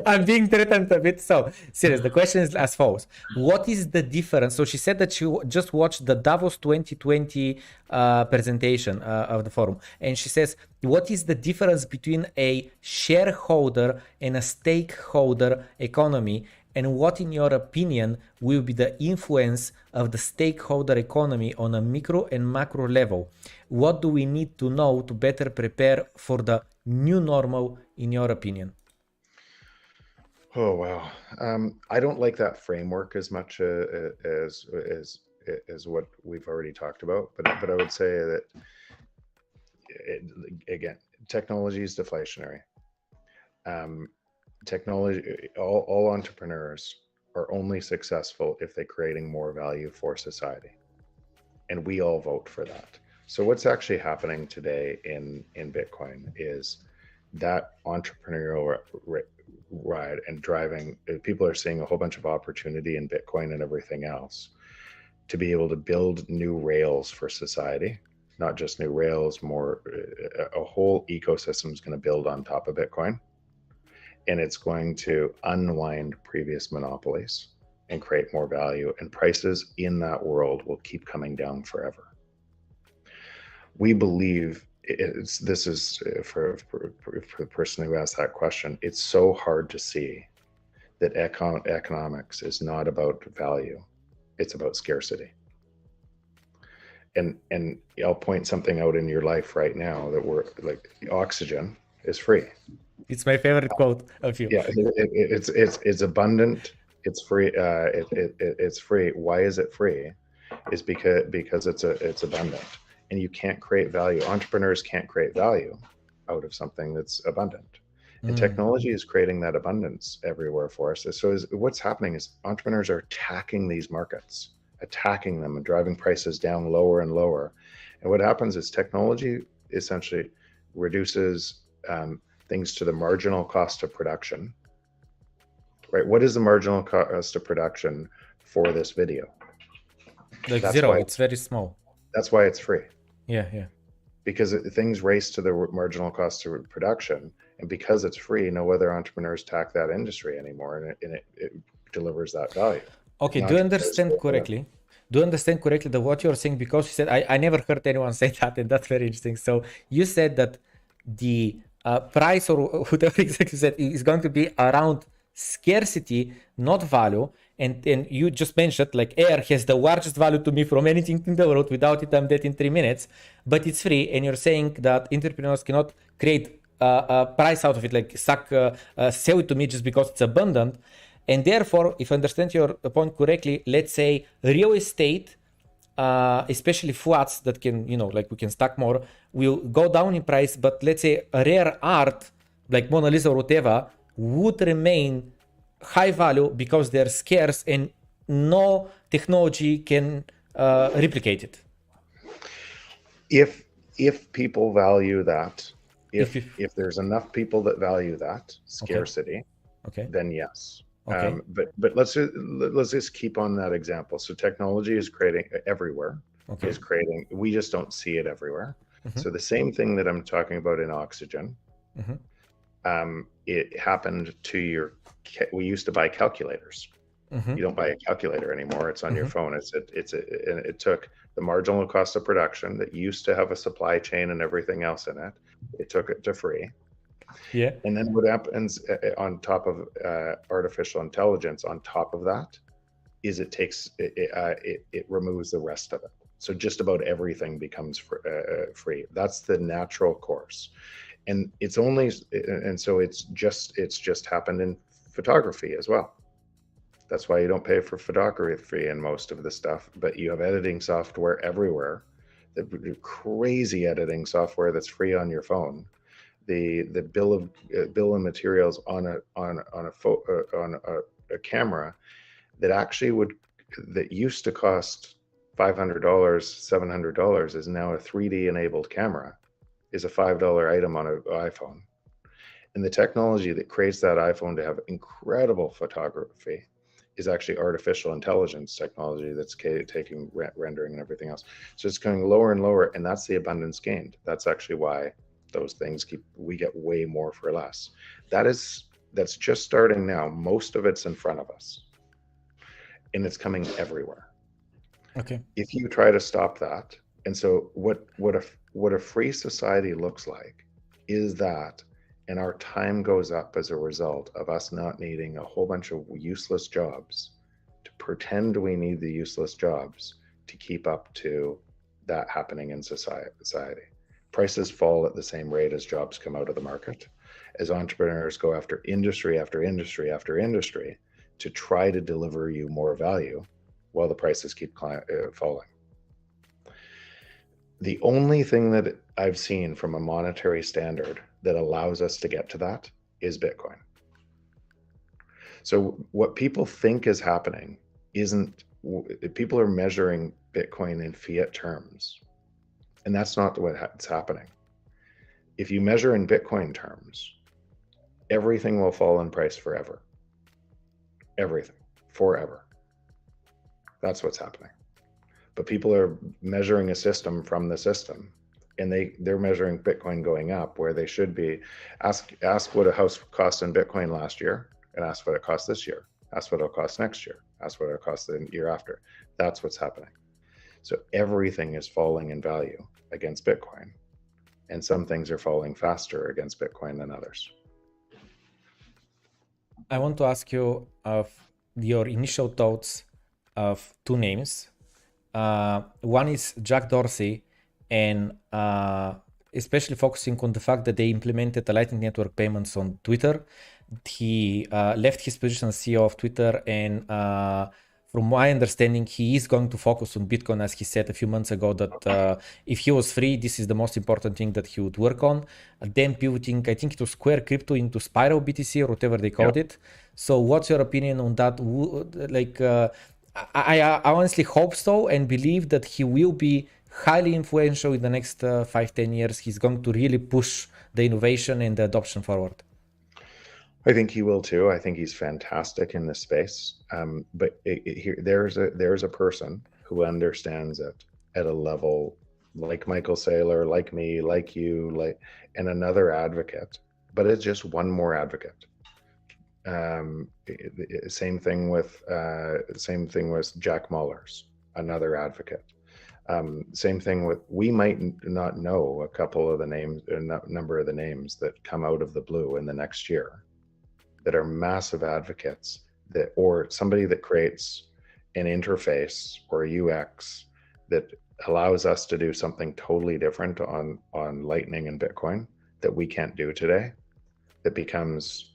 A: I'm being threatened a bit. So, serious, the question is as follows. What is the difference? So she said that she just watched the Davos 2020 presentation of the forum. And she says, what is the difference between a shareholder and a stakeholder economy? And what, in your opinion, will be the influence of the stakeholder economy on a micro and macro level? What do we need to know to better prepare for the new normal, in your opinion?
B: Oh, wow. I don't like that framework as much as what we've already talked about. But I would say that, again, technology is deflationary. Technology, all entrepreneurs are only successful if they're creating more value for society, and we all vote for that. So what's actually happening today in Bitcoin is that entrepreneurial ride and driving, people are seeing a whole bunch of opportunity in Bitcoin and everything else to be able to build new rails for society, not just new rails, more a whole ecosystem is going to build on top of Bitcoin. And it's going to unwind previous monopolies and create more value, and prices in that world will keep coming down forever. We believe this is for the person who asked that question, it's so hard to see that economics is not about value, it's about scarcity. And I'll point something out in your life right now that we're like, oxygen is free.
A: It's my favorite quote of you.
B: Yeah, it's abundant. It's free. It's free. Why is it free? Is because it's abundant, and you can't create value. Entrepreneurs can't create value out of something that's abundant, and technology is creating that abundance everywhere for us. So what's happening is entrepreneurs are attacking these markets, attacking them, and driving prices down lower and lower. And what happens is technology essentially reduces things to the marginal cost of production, right? What is the marginal cost of production for this video?
A: Like zero, it's very small.
B: That's why it's free.
A: Yeah.
B: Because things race to the marginal cost of production, and because it's free, no other entrepreneurs attack that industry anymore, and it delivers that value.
A: Okay, do you understand correctly? Do you understand correctly that what you're saying? Because you said, I never heard anyone say that, and that's very interesting. So you said that the price, or whatever exactly you said, is going to be around scarcity, not value. And you just mentioned like air has the largest value to me from anything in the world. Without it, I'm dead in 3 minutes. But it's free, and you're saying that entrepreneurs cannot create a price out of it, like sell it to me just because it's abundant. And therefore, if I understand your point correctly, let's say real estate, especially flats that can, like we can stack more, will go down in price. But let's say a rare art, like Mona Lisa or whatever, would remain high value because they're scarce and no technology can replicate it.
B: If people value that, if there's enough people that value that scarcity,
A: okay.
B: then yes.
A: Okay.
B: But let's just keep on that example. So technology is creating everywhere.
A: Okay.
B: Is creating. We just don't see it everywhere.
A: Mm-hmm.
B: So the same thing that I'm talking about in oxygen, it happened to we used to buy calculators.
A: Mm-hmm.
B: You don't buy a calculator anymore. It's on your phone. It took the marginal cost of production that used to have a supply chain and everything else in it. It took it to free.
A: Yeah.
B: And then what happens on top of artificial intelligence, on top of that, is it removes the rest of it. So just about everything becomes free. That's the natural course. And so it's just happened in photography as well. That's why you don't pay for photography in most of the stuff, but you have editing software everywhere. The crazy editing software that's free on your phone. The bill of materials on a camera that used to cost $500, $700 is now a 3D enabled camera, is a $5 item on an iPhone. And the technology that creates that iPhone to have incredible photography is actually artificial intelligence technology that's taking rendering and everything else. So it's going lower and lower, and that's the abundance gained. That's actually why those things we get way more for less. That's just starting now. Most of it's in front of us, and it's coming everywhere.
A: Okay.
B: If you try to stop that, and so what a free society looks like is that, and our time goes up as a result of us not needing a whole bunch of useless jobs, to pretend we need the useless jobs to keep up to that happening in society. Prices fall at the same rate as jobs come out of the market, as entrepreneurs go after industry after industry after industry to try to deliver you more value while the prices keep falling. The only thing that I've seen from a monetary standard that allows us to get to that is Bitcoin. So what people think is happening isn't, people are measuring Bitcoin in fiat terms, and that's not what's happening. If you measure in Bitcoin terms, everything will fall in price forever. Everything, forever. That's what's happening. But people are measuring a system from the system, and they're measuring Bitcoin going up where they should be. Ask what a house cost in Bitcoin last year, and ask what it costs this year. Ask what it'll cost next year. Ask what it'll cost the year after. That's what's happening. So everything is falling in value against Bitcoin, and some things are falling faster against Bitcoin than others.
A: I want to ask you of your initial thoughts of two names. One is Jack Dorsey, and especially focusing on the fact that they implemented the Lightning Network payments on Twitter. He left his position as CEO of Twitter, and from my understanding, he is going to focus on Bitcoin, as he said a few months ago, that if he was free, this is the most important thing that he would work on. Then pivoting, I think it was Square Crypto into Spiral BTC or whatever they called it. So what's your opinion on that? I honestly hope so, and believe that he will be highly influential in the next 5-10 years. He's going to really push the innovation and the adoption forward.
B: I think he will too. I think he's fantastic in this space. But there's a person who understands it at a level like Michael Saylor, like me, like you, and another advocate. But it's just one more advocate. Same thing with Jack Mullers, another advocate. Same thing with, we might not know a couple of the names, a number of the names that come out of the blue in the next year that are massive advocates, that, or somebody that creates an interface or a UX that allows us to do something totally different on Lightning and Bitcoin that we can't do today, that becomes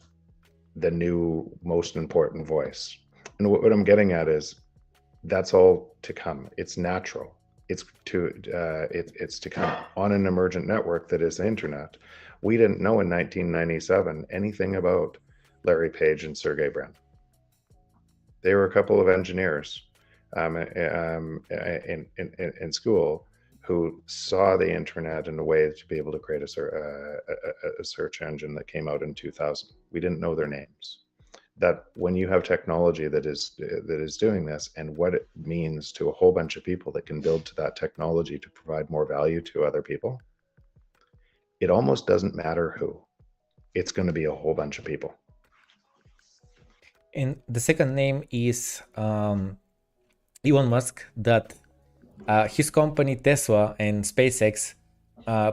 B: the new most important voice. And what I'm getting at is that's all to come. It's natural. It's to come on an emergent network that is the internet. We didn't know in 1997 anything about Larry Page and Sergey Brin. They were a couple of engineers in school who saw the internet in a way to be able to create a search engine that came out in 2000. We didn't know their names. That when you have technology that is doing this, and what it means to a whole bunch of people that can build to that technology to provide more value to other people, it almost doesn't matter who. It's going to be a whole bunch of people.
A: And the second name is Elon Musk, that his company Tesla and SpaceX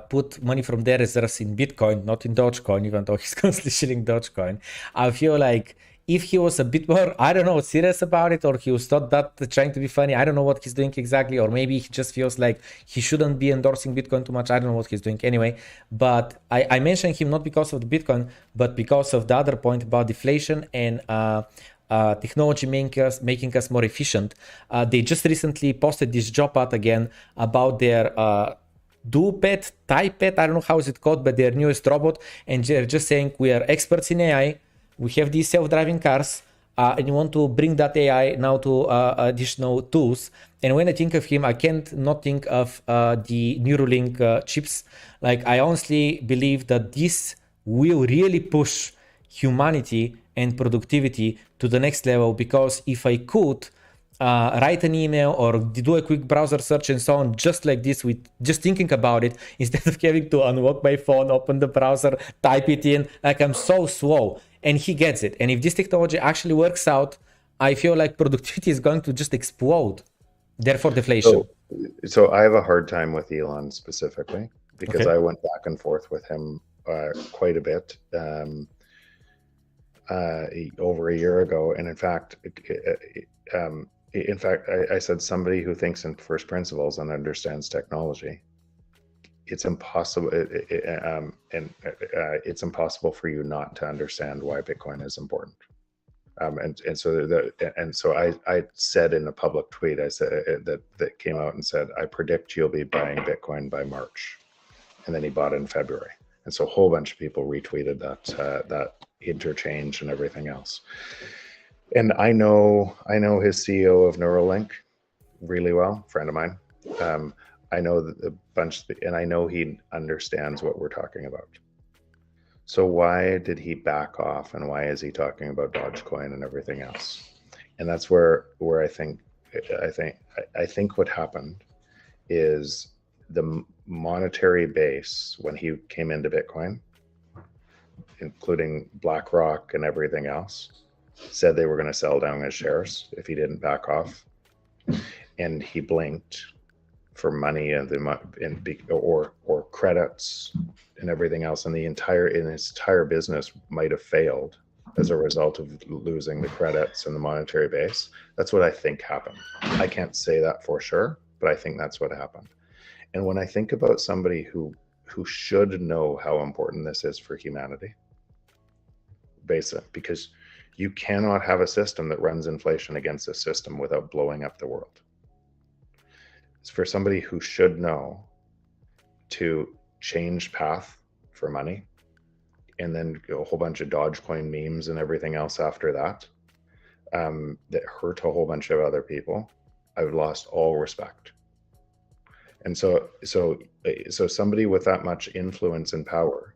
A: put money from their reserves in Bitcoin, not in Dogecoin, even though he's constantly shilling Dogecoin. I feel like if he was a bit more, I don't know, serious about it, or he was not that trying to be funny, I don't know what he's doing exactly, or maybe he just feels like he shouldn't be endorsing Bitcoin too much. I don't know what he's doing anyway. But I mentioned him not because of the Bitcoin, but because of the other point about deflation and technology making us more efficient. They just recently posted this job ad again about their DuPet, TyPet, I don't know how is it called, but their newest robot, and they're just saying we are experts in AI. We have these self-driving cars, and you want to bring that AI now to additional tools. And when I think of him, I can't not think of the Neuralink chips. Like, I honestly believe that this will really push humanity and productivity to the next level, because if I could write an email or do a quick browser search and so on, just like this, with just thinking about it, instead of having to unlock my phone, open the browser, type it in, like, I'm so slow. And he gets it. And if this technology actually works out, I feel like productivity is going to just explode. Therefore, deflation.
B: So I have a hard time with Elon specifically, because I went back and forth with him quite a bit over a year ago. And in fact, I said somebody who thinks in first principles and understands technology, it's impossible. It's impossible for you not to understand why Bitcoin is important. So I said in a public tweet, I said that came out and said, I predict you'll be buying Bitcoin by March, and then he bought it in February. And so a whole bunch of people retweeted that interchange and everything else. And I know his CEO of Neuralink really well, friend of mine. I know a bunch, and I know he understands what we're talking about. So why did he back off, and why is he talking about Dogecoin and everything else? And that's where I think what happened is the monetary base when he came into Bitcoin, including BlackRock and everything else, said they were going to sell down his shares if he didn't back off, and he blinked for money or credits and everything else, and his entire business might have failed as a result of losing the credits and the monetary base. That's what I think happened. I can't say that for sure, but I think that's what happened. And when I think about somebody who should know how important this is for humanity, because you cannot have a system that runs inflation against a system without blowing up the world. It's for somebody who should know to change path for money, and then a whole bunch of Dogecoin memes and everything else after that, that hurt a whole bunch of other people. I've lost all respect. And so somebody with that much influence and power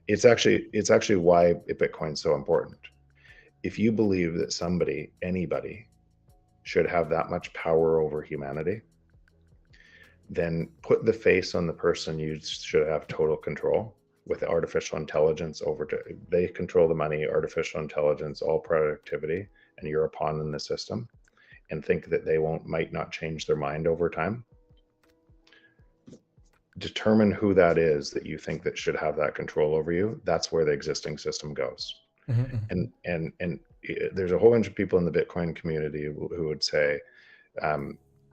B: it's actually why Bitcoin is so important. If you believe that anybody should have that much power over humanity, then put the face on the person you should have total control with artificial intelligence they control the money, artificial intelligence, all productivity, and you're a pawn in the system, and think that they might not change their mind over time. Determine who that is that you think that should have that control over you. That's where the existing system goes.
A: Mm-hmm.
B: And there's a whole bunch of people in the Bitcoin community who would say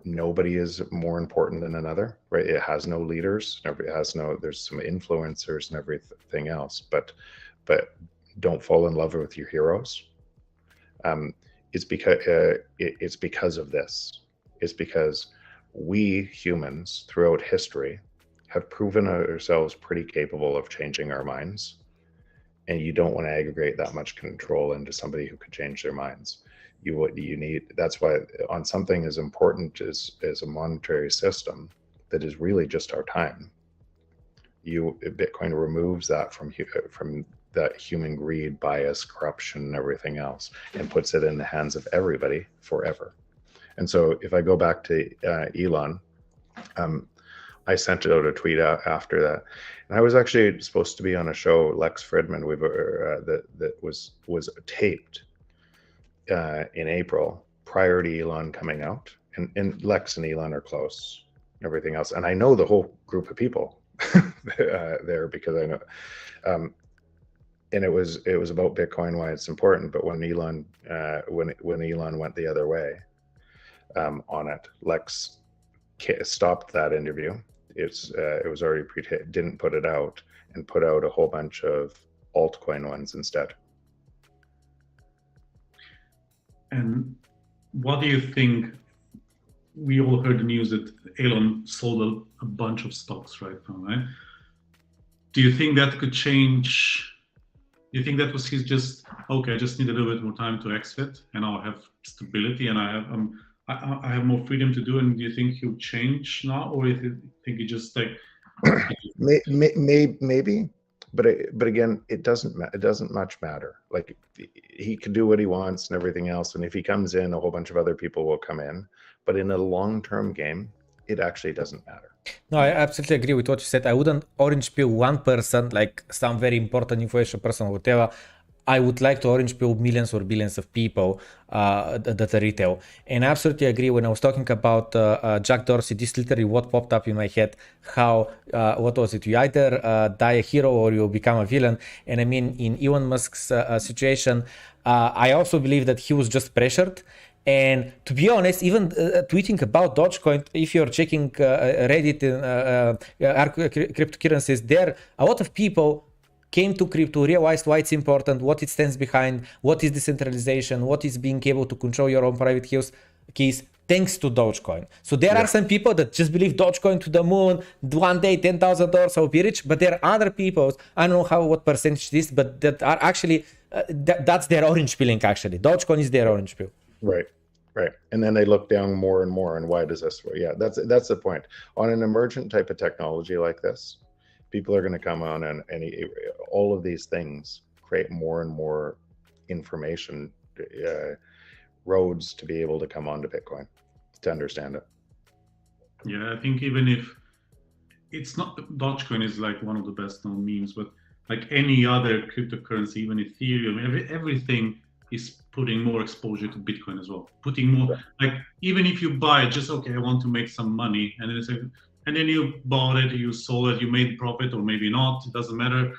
B: nobody is more important than another, right? It has no leaders, there's some influencers and everything else, but don't fall in love with your heroes. It's because of this. It's because we humans throughout history have proven ourselves pretty capable of changing our minds, and you don't want to aggregate that much control into somebody who could change their minds. You need, that's why on something as important as a monetary system that is really just our time, Bitcoin removes that from that human greed, bias, corruption, and everything else, and puts it in the hands of everybody forever. And so if I go back to Elon, I sent out a tweet after that, and I was actually supposed to be on a show, Lex Fridman, that was taped in April prior to Elon coming out, and Lex and Elon are close, everything else, and I know the whole group of people there because I know, and it was about Bitcoin, why it's important. But when Elon went the other way on it, Lex stopped that interview. It was already didn't put it out, and put out a whole bunch of altcoin ones instead.
C: And what do you think? We all heard the news that Elon sold a bunch of stocks right now, right? Do you think that could change? Do you think that was his just, okay, I just need a little bit more time to exit, and I'll have stability, and I have more freedom to do? And do you think he'll change now, or do you think he just like?
B: Maybe. But again, it doesn't much matter. Like, he can do what he wants and everything else, and if he comes in, a whole bunch of other people will come in. But in a long-term game, it actually doesn't matter.
A: No, I absolutely agree with what you said. I wouldn't orange pill one person, like some very important influential person or whatever. I would like to orange pill millions or billions of people that are retail. And I absolutely agree. When I was talking about Jack Dorsey, this literally what popped up in my head, how, what was it? You either die a hero or you become a villain. And I mean, in Elon Musk's situation, I also believe that he was just pressured. And to be honest, even tweeting about Dogecoin, if you're checking Reddit and cryptocurrencies, there a lot of people came to crypto, realized why it's important, what it stands behind, what is decentralization, what is being able to control your own private keys, thanks to Dogecoin. So there are some people that just believe Dogecoin to the moon, one day $10,000 I'll be rich, but there are other people, I don't know what percentage it is, but that are actually, that's their orange pilling actually. Dogecoin is their orange pill.
B: Right. And then they look down more and more, and why does this? Yeah, that's the point. On an emergent type of technology like this, people are going to come on, and all of these things create more and more information roads to be able to come onto Bitcoin to understand it.
C: Yeah, I think even if it's not, Dogecoin is like one of the best known memes, but like any other cryptocurrency, even Ethereum, everything is putting more exposure to Bitcoin as well. Putting more, like, even if you buy it, just okay, I want to make some money, and then it's like, and then you bought it, you sold it, you made profit, or maybe not, it doesn't matter.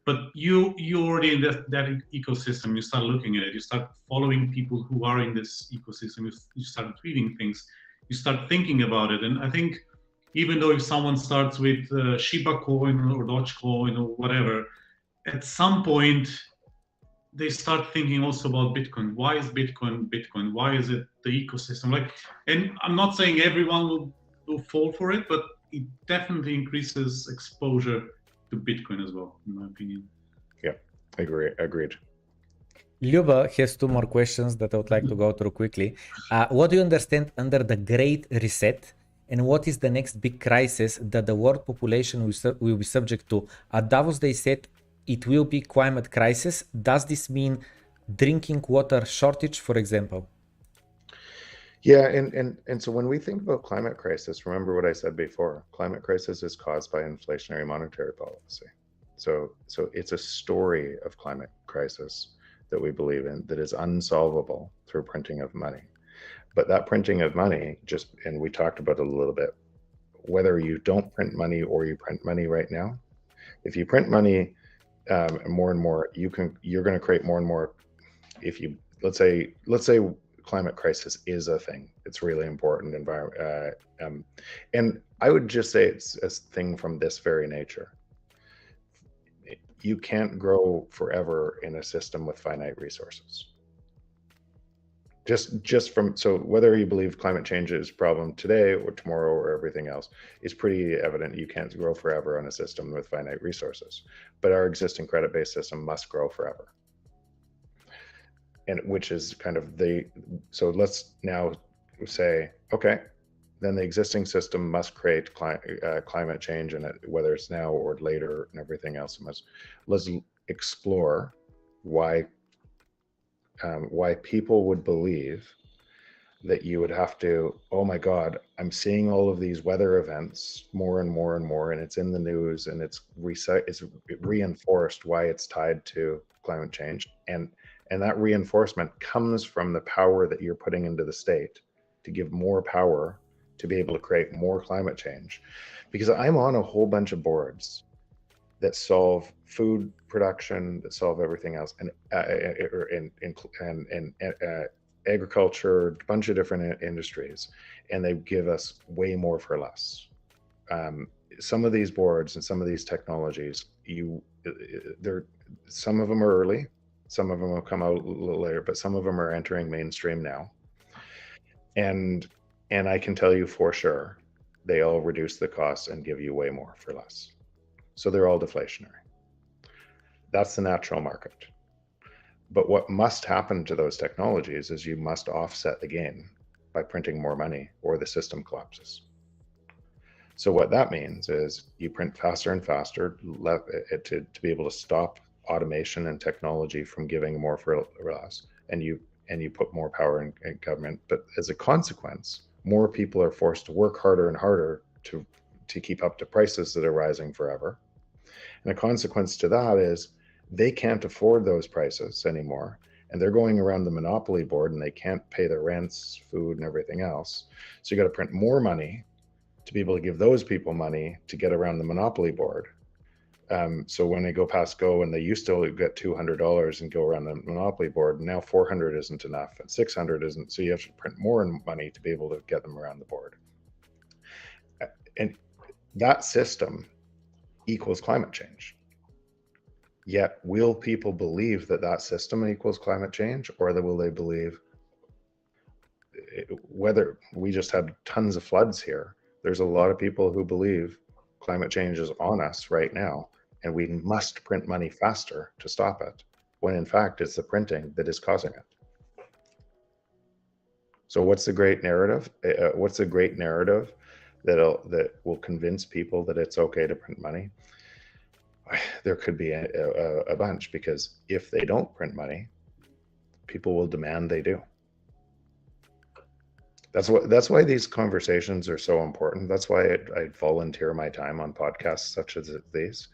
C: But you already in that ecosystem, you start looking at it, you start following people who are in this ecosystem, you start reading things, you start thinking about it. And I think even though if someone starts with Shiba coin or Dogecoin or whatever, at some point, they start thinking also about Bitcoin. Why is Bitcoin? Why is it the ecosystem? Like, and I'm not saying everyone will fall for it, but it definitely increases exposure to Bitcoin as well, in my opinion.
B: Yeah, agreed.
A: Luba has two more questions that I would like to go through quickly. What do you understand under the Great Reset? And what is the next big crisis that the world population will be subject to? At Davos, they said it will be climate crisis, does this mean drinking water shortage, for example?
B: Yeah, and so when we think about climate crisis, remember what I said before. Climate crisis is caused by inflationary monetary policy. So it's a story of climate crisis that we believe in that is unsolvable through printing of money. But that printing of money, and we talked about it a little bit, whether you don't print money or you print money right now, if you print money more and more, you're going to create more and more. If you let's say climate crisis is a thing, it's really important environment, and I would just say it's a thing from this very nature. You can't grow forever in a system with finite resources. So whether you believe climate change is a problem today or tomorrow or everything else, it's pretty evident you can't grow forever on a system with finite resources. But our existing credit-based system must grow forever. And which is kind of so let's now say, okay, then the existing system must create climate change, and whether it's now or later and everything else, let's explore why people would believe that you would have to, oh my God, I'm seeing all of these weather events more and more and more, and it's in the news, and it's reinforced why it's tied to climate change. And that reinforcement comes from the power that you're putting into the state to give more power to be able to create more climate change. Because I'm on a whole bunch of boards that solve food production, that solve everything else, and agriculture, a bunch of different industries, and they give us way more for less. Some of these boards and some of these technologies, some of them are early, some of them will come out a little later, but some of them are entering mainstream now. And I can tell you for sure, they all reduce the cost and give you way more for less. So they're all deflationary. That's the natural market. But what must happen to those technologies is you must offset the gain by printing more money, or the system collapses. So what that means is you print faster and faster to be able to stop automation and technology from giving more for less, and you put more power in government. But as a consequence, more people are forced to work harder and harder to keep up to prices that are rising forever. And a consequence to that is they can't afford those prices anymore, and they're going around the monopoly board, and they can't pay their rents, food, and everything else. So you got to print more money to be able to give those people money to get around the monopoly board. So when they go past go, and they used to get $200 and go around the monopoly board, now 400 isn't enough, and 600 isn't. So you have to print more money to be able to get them around the board. And that system equals climate change. Yet will people believe that system equals climate change, or will they believe, whether we just had tons of floods here, there's a lot of people who believe climate change is on us right now, and we must print money faster to stop it, when in fact it's the printing that is causing it. So what's the great narrative? What's the great narrative that will convince people that it's okay to print money? There could be a bunch, because if they don't print money, people will demand they do. That's why these conversations are so important. That's why I volunteer my time on podcasts such as these,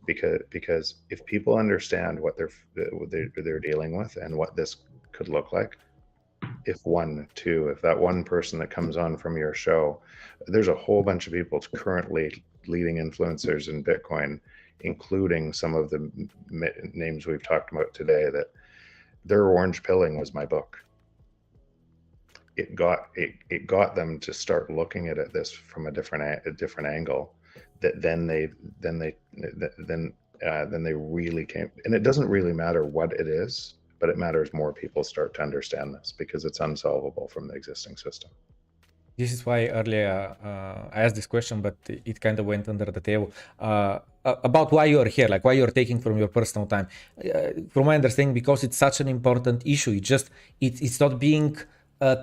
B: because if people understand what they're dealing with and what this could look like, if that one person that comes on from your show, there's a whole bunch of people currently leading influencers in Bitcoin, including some of the names we've talked about today, that their orange pilling was my book. It got them to start looking at this from a different angle, that then they really came. And it doesn't really matter what it is, but it matters more people start to understand this, because it's unsolvable from the existing system.
A: This is why earlier I asked this question, but it kind of went under the table, about why you're here, like why you're taking from your personal time. From my understanding, because it's such an important issue, it's not being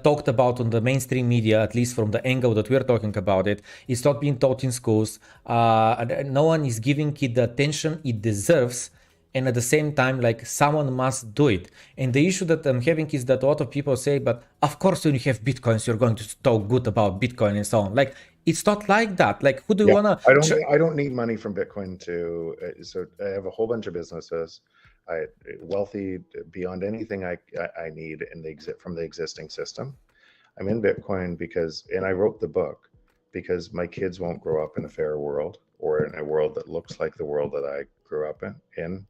A: talked about on the mainstream media, at least from the angle that we're talking about it. It's not being taught in schools. No one is giving it the attention it deserves, and at the same time, like someone must do it. And the issue that I'm having is that a lot of people say, but of course when you have Bitcoins, you're going to talk good about Bitcoin and so on. Like, it's not like that. Like, who do you want to...
B: I don't need money from Bitcoin to, so I have a whole bunch of businesses. Wealthy beyond anything I need from the existing system. I'm in Bitcoin because, and I wrote the book because my kids won't grow up in a fair world or in a world that looks like the world that I grew up in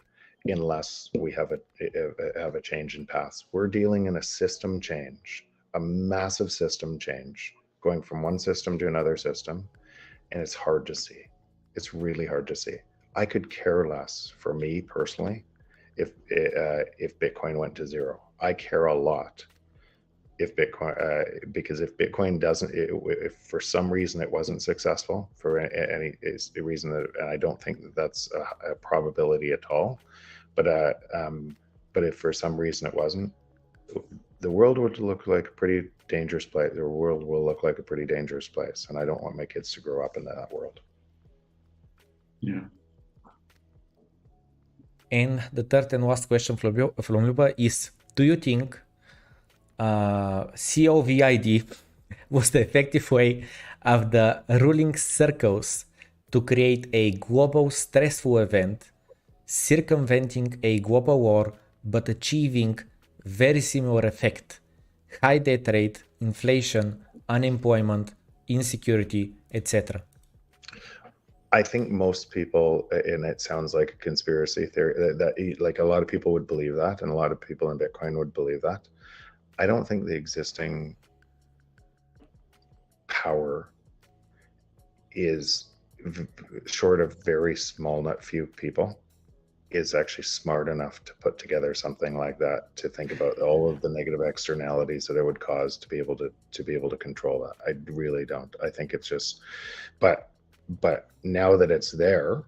B: unless we have a change in paths. We're dealing in a system change, a massive system change, going from one system to another system, and it's hard to see. It's really hard to see. I could care less, for me personally, if Bitcoin went to zero. I care a lot if Bitcoin, because if Bitcoin doesn't, if for some reason it wasn't successful for any reason, that, and I don't think that that's a probability at all, but if for some reason it wasn't, the world would look like a pretty dangerous place. The world will look like a pretty dangerous place, and I don't want my kids to grow up in that world.
C: Yeah.
A: And the third and last question from Luba is, do you think COVID was the effective way of the ruling circles to create a global stressful event, circumventing a global war, but achieving very similar effect: high debt rate, inflation, unemployment, insecurity, etc.?
B: I think most people, and it sounds like a conspiracy theory, that like a lot of people would believe that, and a lot of people in Bitcoin would believe that. I don't think the existing power is, short of very small, not few people, is actually smart enough to put together something like that, to think about all of the negative externalities that it would cause to be able to control that. I really don't. I think it's just, but now that it's there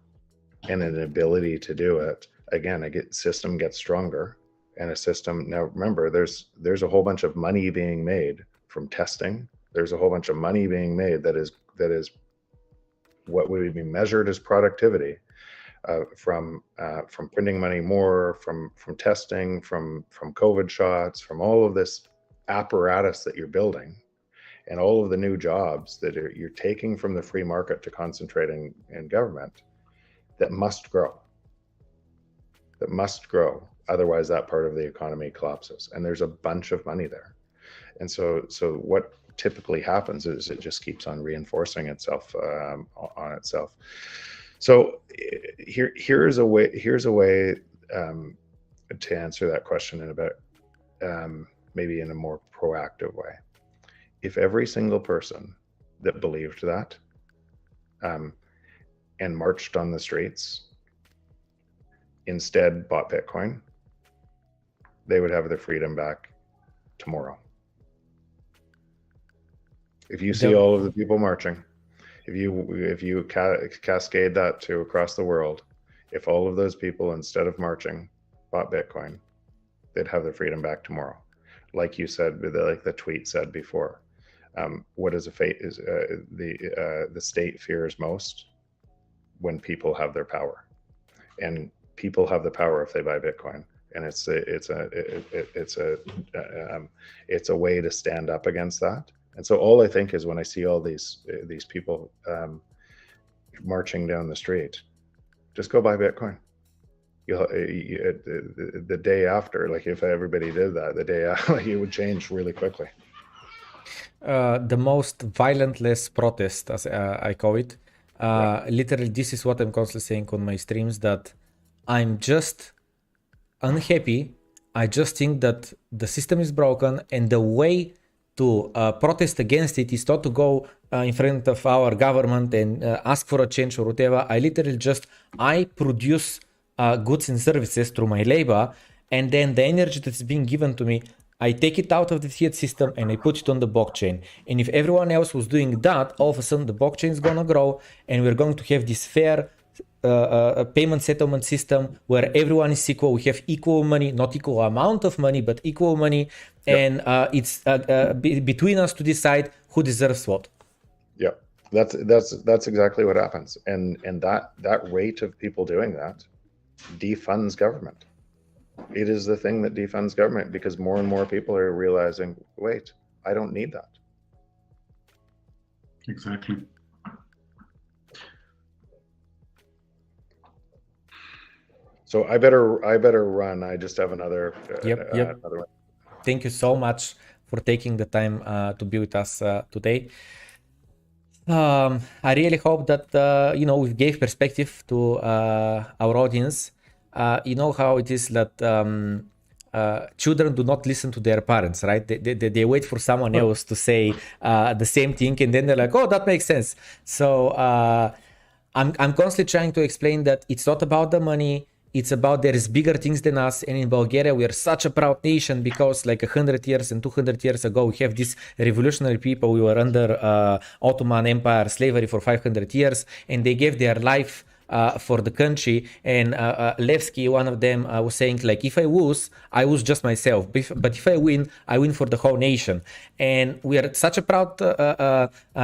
B: and an ability to do it, again, system gets stronger. And a system, now remember, there's a whole bunch of money being made from testing. There's a whole bunch of money being made that is what would be measured as productivity, from printing money more, from testing, from COVID shots, from all of this apparatus that you're building, and all of the new jobs that you're taking from the free market to concentrating in government, that must grow. Otherwise, that part of the economy collapses, and there's a bunch of money there. And so what typically happens is it just keeps on reinforcing itself on itself. So here's a way to answer that question in about maybe in a more proactive way. If every single person that believed that and marched on the streets instead bought Bitcoin, they would have their freedom back tomorrow. If you see all of the people marching, if you cascade that to across the world, if all of those people instead of marching bought Bitcoin, they'd have their freedom back tomorrow. Like you said, like the tweet said before, what is the state fears most? When people have their power, and people have the power if they buy Bitcoin, and it's a way to stand up against that. And so all I think is, when I see all these people marching down the street, just go buy Bitcoin. The day after, like if everybody did that, the day after, it would change really quickly.
A: The most violentless protest, as I call it. Literally, this is what I'm constantly saying on my streams, that I'm just unhappy. I just think that the system is broken, and the way to protest against it is not to go in front of our government and ask for a change or whatever. I produce goods and services through my labor, and then the energy that's being given to me, I take it out of the fiat system and I put it on the blockchain. And if everyone else was doing that, all of a sudden the blockchain is gonna grow, and we're going to have this fair payment settlement system where everyone is equal. We have equal money, not equal amount of money, but equal money. Yep. And it's between us to decide who deserves what.
B: Yeah, that's exactly what happens. And that rate of people doing that defunds government. It is the thing that defunds government because more and more people are realizing, wait, I don't need that.
C: Exactly.
B: So I better run. I just have another.
A: Yep.
B: Another one.
A: Thank you so much for taking the time to be with us today. I really hope that we gave perspective to our audience. You know how it is that children do not listen to their parents, right? They wait for someone else to say the same thing, and then they're like, oh, that makes sense. So I'm constantly trying to explain that it's not about the money. It's about there is bigger things than us. And in Bulgaria, we are such a proud nation because like 100 years and 200 years ago, we have these revolutionary people. We were under Ottoman Empire slavery for 500 years, and they gave their life for the country. And Levski, one of them, was saying like, if I lose just myself, but if I win for the whole nation. And we are such a proud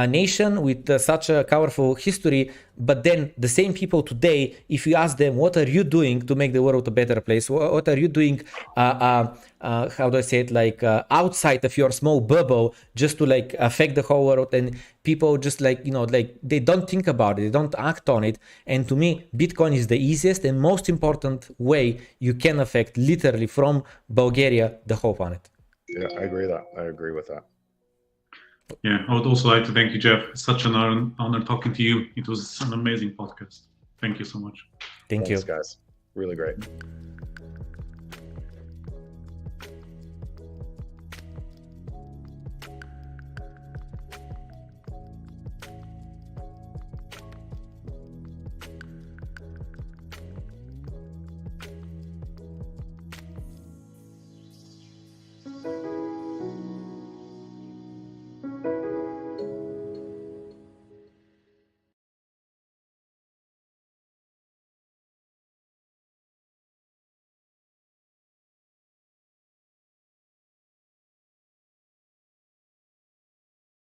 A: nation with such a powerful history. But then the same people today, if you ask them, what are you doing to make the world a better place? What are you doing, how do I say it, like outside of your small bubble just to like affect the whole world? And people just like, like they don't think about it, they don't act on it. And to me, Bitcoin is the easiest and most important way you can affect literally from Bulgaria, the whole planet.
B: Yeah, I agree with that.
C: Yeah, I would also like to thank you, Jeff. It's such an honor talking to you. It was an amazing podcast. Thank you so much.
A: Thanks,
B: guys. Really great.